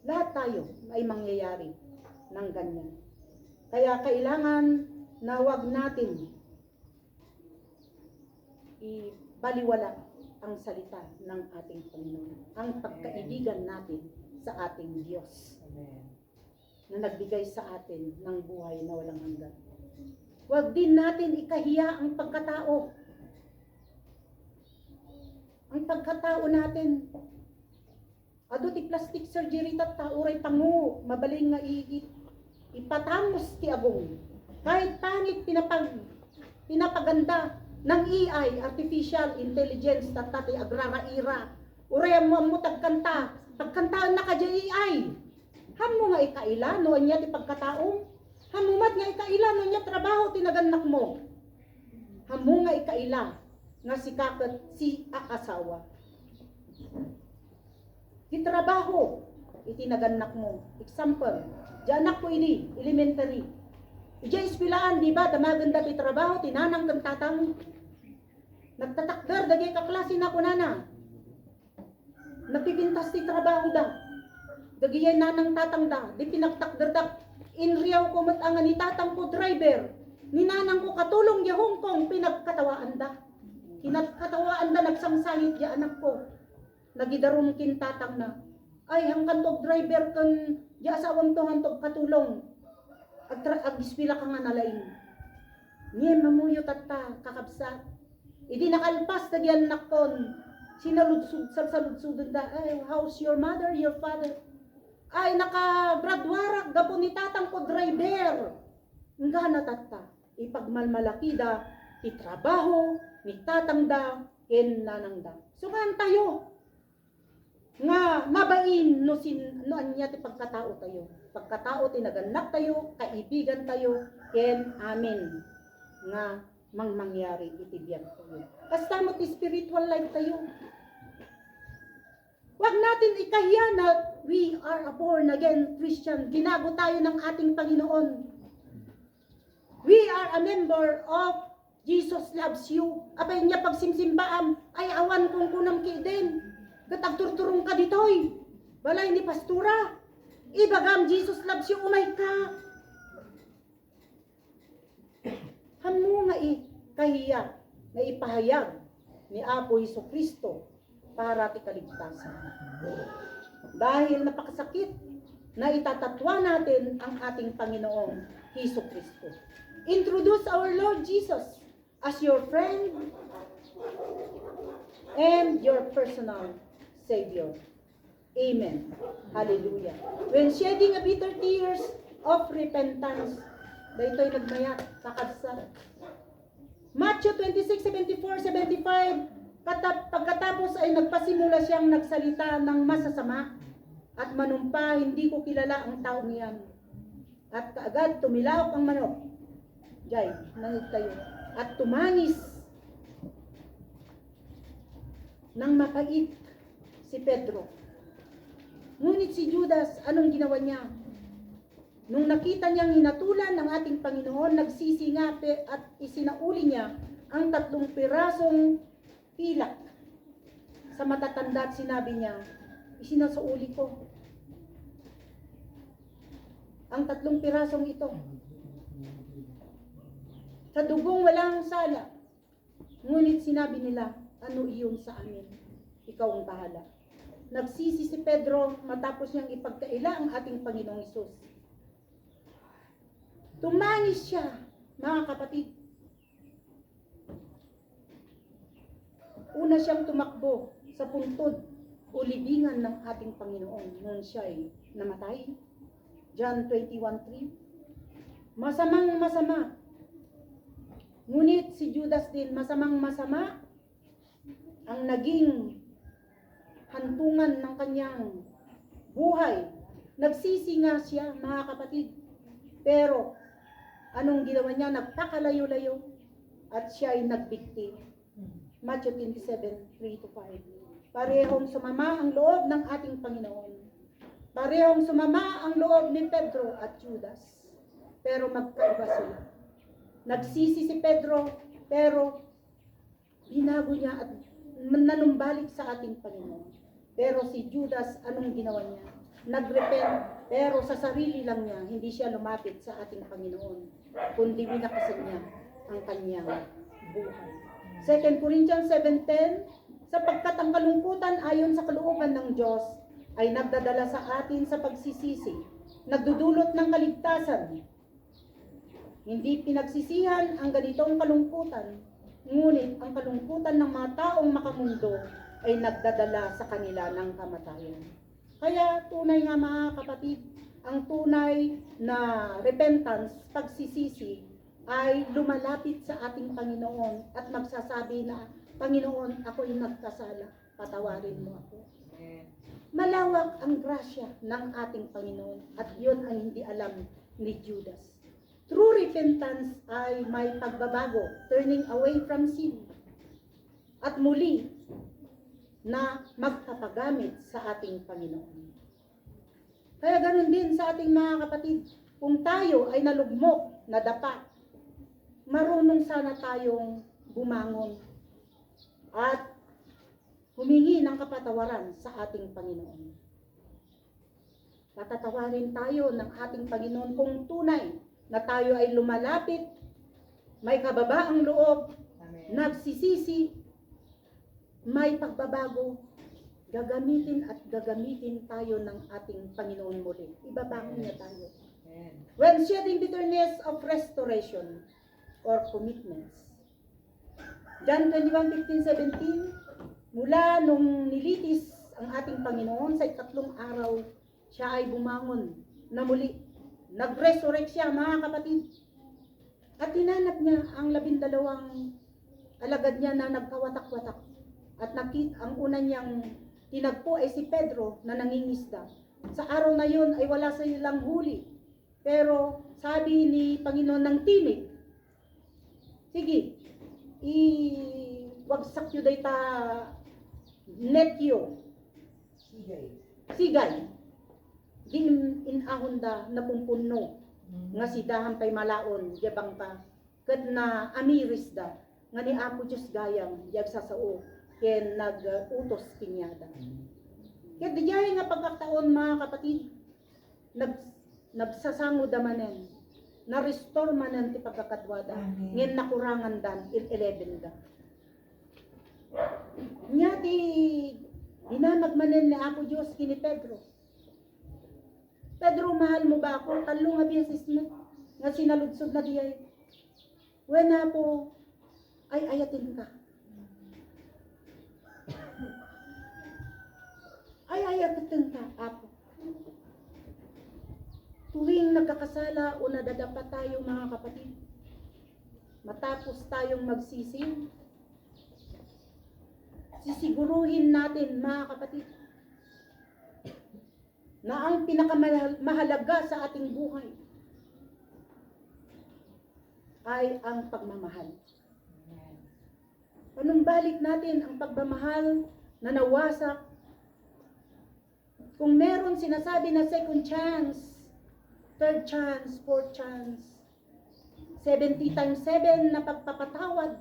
Lahat tayo ay mangyayari ng ganyan. Kaya kailangan na wag natin ibaliwala ang salita ng ating Panginoon. Ang pagkaibigan natin sa ating Diyos. Amen. Na nagbigay sa atin ng buhay na walang hanggan. Wag din natin ikahiya ang pagkatao. Ang pagkatao natin. Ado ti plastic surgery tat tauray pangu, mabaling nga ipatamos ti agong. Kahit pangit pinapaganda ng AI, artificial intelligence, tatati agrara-ira. Uray mo tagkanta, pagkantaan na ka di AI. Hamo nga ikaila, noon niya ti pagkataong. Hamumat nga ikaila, noon niya trabaho tinaganak mo. Hamo nga ikaila, nga si kakat si akasawa. Itrabaho, itinaganak mo. Example, di anak ko ini, elementary. Diya ispilaan, di ba, damaganda ti trabaho, tinanang kang tatang. Nagtatakder, dagay kaklase na ko nana. Nagpipintas ti trabaho da. Dagay nanang tatang da, di pinagtakder da. Inriyaw ko matangan ni tatang ko driver. Ninanang ko katulong di Hong Kong, pinagkatawaan da. Kinagkatawaan da, nagsangsangit di anak ko. Nagidarum kin tatang na. Ay, hanggang tog driver kan di asawang to hantog katulong. Agispila ka nga nalain. Ngayon mamuyo tata, kakabsat. Idi nakalpas na diyan nakon. Sinaludsud, saludsudun da. Ay, how's your mother, your father? Ay, nakabradwarak, gapo ni tatang ko driver. Nga na tata, ipagmalmalaki da, itrabaho, ni tatang da, ken nanang da. So nga tayo, nga mabain no anya ti pagkatao tayo. Pagkatao tinaganak tayo, kaibigan tayo, ken amen. Nga mangyari iti biyan tayo. Basta mo ti spiritual life tayo. Wag natin ikahiya na we are a born again Christian. Binago tayo ng ating Panginoon. We are a member of Jesus loves you. Apay niya pagsimsimbaan, ay awan kong kunam kiden. Katagturturong ka ditoy. Balay ni pastura. Ibagam Jesus loves you, umay ka. Hamo nga kahiya na ipahayag ni Apo Jesucristo para ti kaligtasan. Dahil napakasakit na itatatwa natin ang ating Panginoong Jesucristo. Introduce our Lord Jesus as your friend and your personal Savior. Amen. Hallelujah. When shedding a bitter tears of repentance, daytoy nagmayat, kakabsa. Matthew 26:74-75, pagkatapos ay nagpasimula siyang nagsalita ng masasama at manumpa, hindi ko kilala ang taong iyan. At kaagad tumilawak ang manok. Jay, nangit tayo. At tumangis ng mapait si Pedro. Ngunit si Judas, anong ginawa niya? Nung nakita niyang hinatulan ng ating Panginoon, nagsisingape at isinauli niya ang 3 pirasong pilak sa matatanda at sinabi niya, isinasauli ko. ang 3 pirasong ito. Sa dugong walang sala. Ngunit sinabi nila, ano iyon sa amin? Ikaw ang bahala. Nagsisi si Pedro matapos niyang ipagkaila ang ating Panginoong Hesus. Tumangis siya, mga kapatid. Una siyang tumakbo sa puntod o libingan ng ating Panginoon noon siya ay namatay. John 21:3. Masamang masama. Ngunit si Judas din, masamang masama ang naging hantungan ng kanyang buhay. Nagsisi nga siya, mga kapatid. Pero, anong ginawa niya? Nagpakalayo-layo at siya ay nagbikti. Matthew 27:3-5. Parehong sumama ang loob ng ating Panginoon. Parehong sumama ang loob ni Pedro at Judas. Pero magkaiba sila. Nagsisi si Pedro, pero binago niya at nanumbalik sa ating Panginoon. Pero si Judas, anong ginawa niya? Nagrepent, pero sa sarili lang niya, hindi siya lumapit sa ating Panginoon, kundi winakasan niya ang kanyang buhay. 2 Corinthians 7:10, sapagkat ang kalungkutan ayon sa kalooban ng Diyos ay nagdadala sa atin sa pagsisisi, nagdudulot ng kaligtasan. Hindi pinagsisihan ang ganitong kalungkutan, ngunit ang kalungkutan ng mga taong makamundo ay nagdadala sa kanila ng kamatayan. Kaya tunay nga, mga kapatid, ang tunay na repentance, pagsisisi, ay lumalapit sa ating Panginoon at magsasabi na, Panginoon, ako'y nagkasala, patawarin mo ako. Malawak ang grasya ng ating Panginoon at yun ang hindi alam ni Judas. True repentance ay may pagbabago, turning away from sin, at muli na magpapagamit sa ating Panginoon. Kaya ganun din sa ating mga kapatid, kung tayo ay nalugmok, nadapa, marunong sana tayong bumangon at humingi ng kapatawaran sa ating Panginoon. Patatawarin tayo ng ating Panginoon kung tunay na tayo ay lumalapit, may kababaang loob, nagsisisi, may pagbabago, gagamitin tayo ng ating Panginoon muli. Ibabangon niya tayo. When shedding bitterness of restoration or commitments. John 21:15-17, mula nung nilitis ang ating Panginoon sa 3 araw, siya ay bumangon na muli. Nag-resurrect siya, mga kapatid. At hinanap niya ang 12 alagad niya na nagkawatak-watak. At ang una niyang tinagpo ay si Pedro na nangingisda. Sa araw na yun ay wala silang huli. Pero sabi ni Panginoon ng tinig, sige, wagsak yu dayta netyo. Sigay. Inahon da na pumpuno nga sidahan pay malaon yabang pa ket na amiris da nga ni Apo Diyos gayang yag sasao ken nag-utos kinyada. Ket dijay nga pagkataon, mga kapatid, nagsasango da manen, na restore manen ti pagkakadwada ngem nakurangan dan 11 da. Nya ti dinamag manen ni Apo Diyos kini Pedro. Pedro, mahal mo ba ako? Talo nga beses na nga sinaludsod na diyay. Wena po ay ayatin ka. Ay ayatin ka, Apo. Tuwing nagkakasala o nadadapa tayo, mga kapatid, matapos tayong magsisi, sisiguruhin natin, mga kapatid, na ang pinakamahalaga sa ating buhay ay ang pagmamahal. Panumbalik natin ang pagmamahal na nawasak. Kung meron sinasabi na second chance, third chance, fourth chance, 70 times 7 na pagpapatawad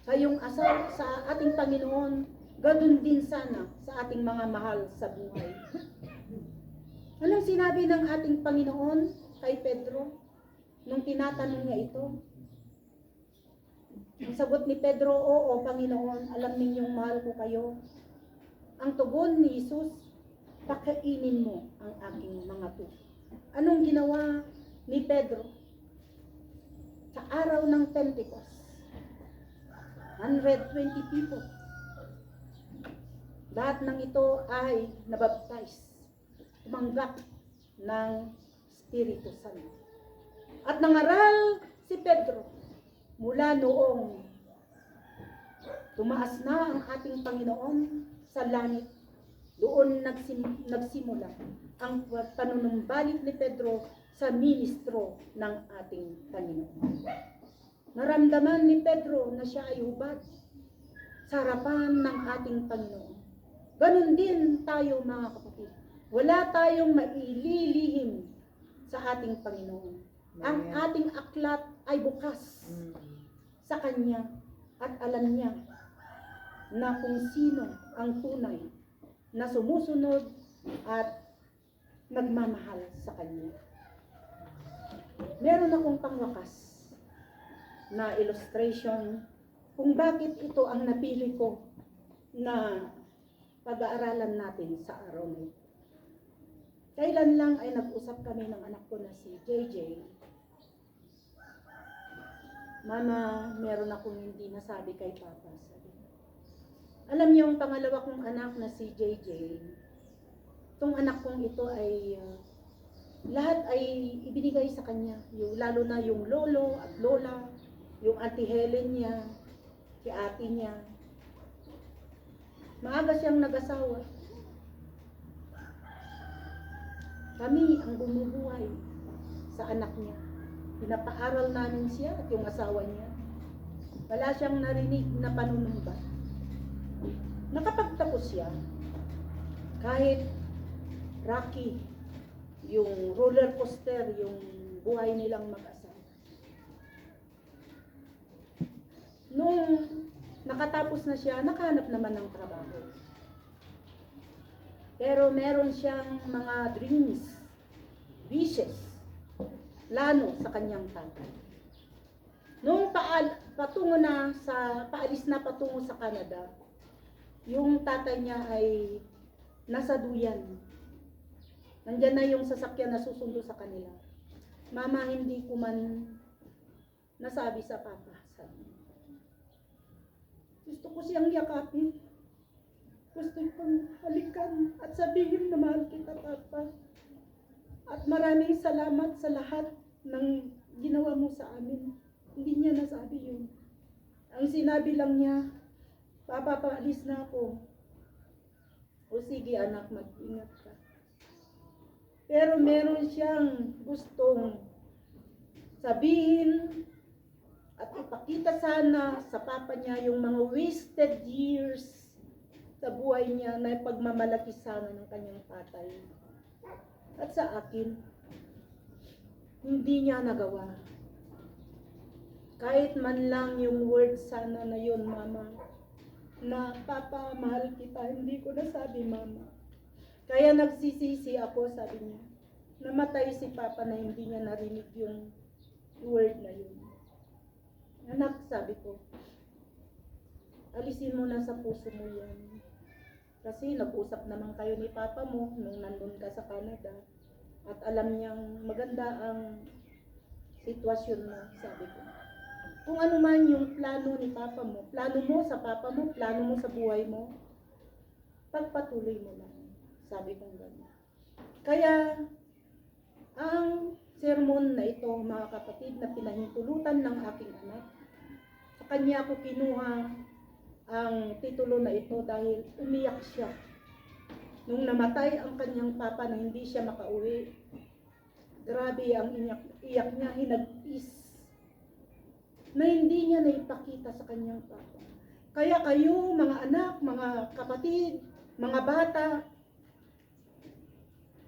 sa iyong asal sa ating Panginoon, ganun din sana sa ating mga mahal sa buhay. Anong sinabi ng ating Panginoon kay Pedro nung tinatanong niya ito? Ang sagot ni Pedro, oo, Panginoon, alam ninyong mahal ko kayo. Ang tugon ni Jesus, pakainin mo ang aking mga tubo. Anong ginawa ni Pedro? Sa araw ng Pentecost, 120 people. Lahat ng ito ay nabaptize, tumanggap ng Espiritu Santo. At nangaral si Pedro mula noong tumaas na ang ating Panginoon sa langit. Doon nagsimula ang panunumbalik ni Pedro sa ministro ng ating Panginoon. Naramdaman ni Pedro na siya ay hubad sa harapan ng ating Panginoon. Ganon din tayo mga kapatid. Wala tayong maililihim sa ating Panginoon. Ang ating aklat ay bukas sa Kanya at alam niya na kung sino ang tunay na sumusunod at nagmamahal sa Kanya. Meron akong pangwakas na illustration kung bakit ito ang napili ko na pag-aaralan natin sa araw na ito. Kailan lang ay nag-usap kami ng anak ko na si JJ. Mama, meron akong hindi nasabi kay Papa. Sabi. Alam niyo, yung pangalawa kong anak na si JJ, itong anak kong ito ay lahat ay ibinigay sa kanya. Lalo na yung lolo at lola, yung auntie Helen niya, si ate niya. Maaga siyang nag-asawa. Kami ang bumubuhay sa anak niya. Pinapaaral namin siya at yung asawa niya. Wala siyang narinig na panunumbat. Nakapagtapos siya. Kahit rocky, yung roller coaster, yung buhay nilang mag-asawa. Nung nakatapos na siya, nakahanap naman ng trabaho. Pero meron siyang mga dreams, wishes, plano sa kanyang tatay. Nung patungo na paalis na patungo sa Canada, yung tatay niya ay nasa duyan. Nandyan na yung sasakyan na susundo sa kanila. Mama, hindi ko man nasabi sa papa. Sabi. Gusto ko siyang yakapin. Gusto kong halikan at sabihin na mahal kita, Papa. At maraming salamat sa lahat ng ginawa mo sa amin. Hindi niya nasabi yun. Ang sinabi lang niya, Papa, paalis na ako. O sige anak, mag-ingat ka. Pero meron siyang gustong sabihin at ipakita sana sa papa niya yung mga wasted years sa buhay niya na pagmamalaki sana ng kanyang tatay. At sa akin, hindi niya nagawa. Kahit man lang yung word sana na yun, Mama, na Papa, mahal kita, hindi ko nasabi, Mama. Kaya nagsisisi ako, sabi niya. Namatay si Papa na hindi niya narinig yung word na yun. Anak, sabi ko, alisin mo na sa puso mo yan. Kasi nag-usap naman kayo ni Papa mo nung nandun ka sa Canada. At alam niyang maganda ang sitwasyon mo, sabi ko. Kung ano man yung plano ni Papa mo, plano mo sa Papa mo, plano mo sa buhay mo, pagpatuloy mo lang, sabi kong gano'n. Kaya, ang sermon na ito, mga kapatid, na pinahintulutan ng aking anak, sa kanya ko kinuha ang titulo na ito dahil umiyak siya. Nung namatay ang kanyang papa na hindi siya makauwi, grabe ang iyak niya, hinagpis, na hindi niya naipakita sa kanyang papa. Kaya kayo, mga anak, mga kapatid, mga bata,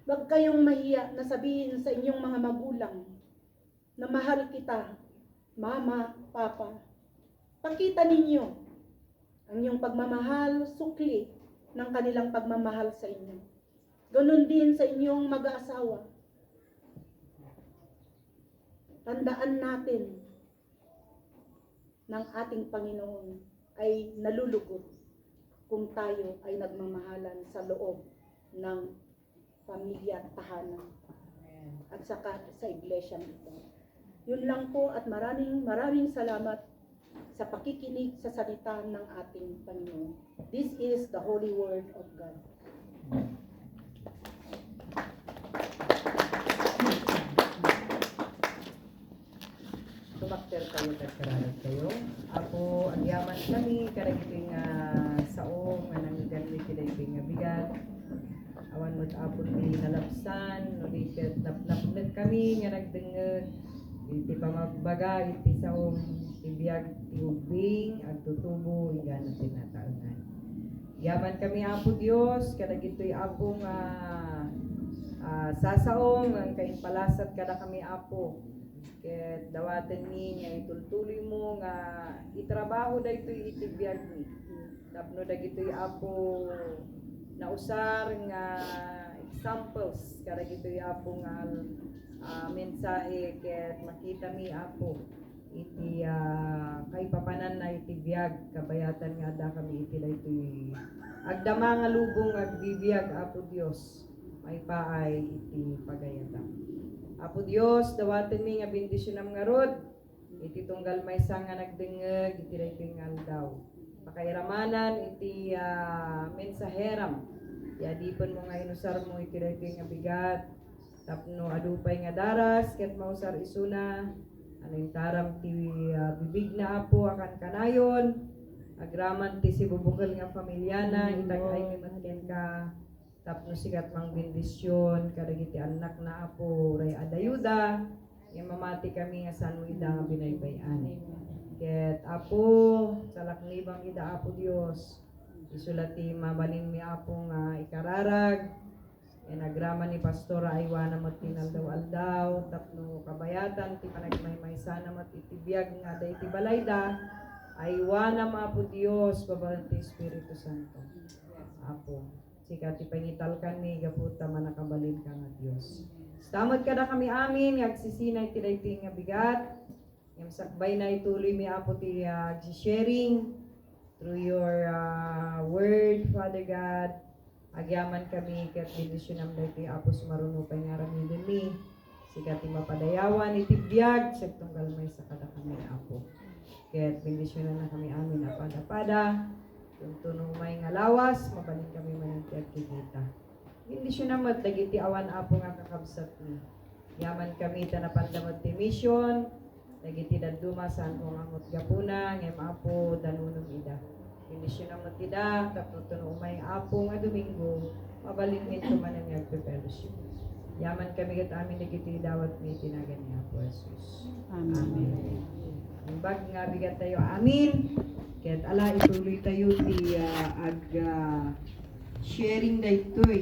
wag kayong mahiya na sabihin sa inyong mga magulang na mahal kita, mama, papa. Pakita ninyo ang inyong pagmamahal, sukli ng kanilang pagmamahal sa inyo. Ganon din sa inyong mag-aasawa. Tandaan natin ng ating Panginoon ay nalulugod kung tayo ay nagmamahalan sa loob ng pamilya at tahanan at saka sa iglesia ito. Yun lang po at maraming salamat sa pakikinig sa salita ng ating Panginoon. This is the Holy Word of God. Tumakter kayo, tagkaralag kayo. Ako, ang yaman kami, karagiting saong, anang ganli kiday bigat. Awan mo't apon ni nalapsan, nulikat napnapnag kami, nga nagdengeg. Iti pamagbaga, iti saong, tibiyag, tiubing, at tutubo, hinggan at tinataangan. Yaman kami, Apo Diyos, kadagito'y apong sasaong, ang kain palasat kada kami, Apo. Ket dawaten ni nga itultuloy mo nga itrabaho daytoy itibiyag ni. Tapno dagitoy apo nausar nga examples kada gitoy apo nga mensahe ket makita mi apo iti kay papanan na itibiyag kabayatan nga da kami iti daytoy agdama nga lubong agbibiyag Apo Dios may paay iti pagayatan. Apo Dios, dawaten mi nga bendisyon nga rod. Iti tunggal maysa nga nagdengeg, iti daytoy daw. Pakairamanan iti mensaheram. Yadipon mo nga inusar mo iti daytoy nga bigat. Tapno adupay nga daras ket mausar isuna. Ano taram ti bibig na Apo akan kanayon. Agraman ti sibubukal nga pamilyana, itagay mi matken ka. Tapno sikat mang bendisyon kadagiti anak na Apo ray adayuda yang mamati kami nga saan mo ida nga binaybayan. Ket Apo salaknibang ida Apo Dios isulati mabalin mi Apo nga ikararag en agraman ni pastora aywana mo tinaldaw-aldaw tapno kabayatan ti panagmaymay sana mat itibiyag nga da iti balayda aywana mo Apo Dios babalan ti Espiritu Santo. Apo sikat ipangitalkan ni gaputa manakabalin ka nga Dios. Stamod kada kami amin nga agsisinay ti daytoy nga bigat. Yang sakbay na ituloy mi Apo ti sharing through your word Father God. Agyaman kami ket bendisyon am daytoy Apo sumarunupay nga ramidon mi. Sikat ti mapadayawan iti biyag sa tunggal may sa kada kami Apo. Ket bendisyon na kami amin apada-pada. Kung tunong may nga lawas, mabalik kami managtiag kikita. Bendisyon naman, dagiti awan Apo nga kakabsat ni. Yaman kami tanapandamot ti mission, dagiti daduma saan kong angot gapuna, ngayam Apo danunong ida. Bendisyon naman tida, tapno tunong may Apo nga Domingo, mabalin min tumanan nga agpe-fellowship. Yaman kami kat amin dagiti dawat ni tinagan ni Apo Jesus. Amen. Ang bag nga bigat tayo, amin. Kaya't ala ituloy tayo ti sharing daytoy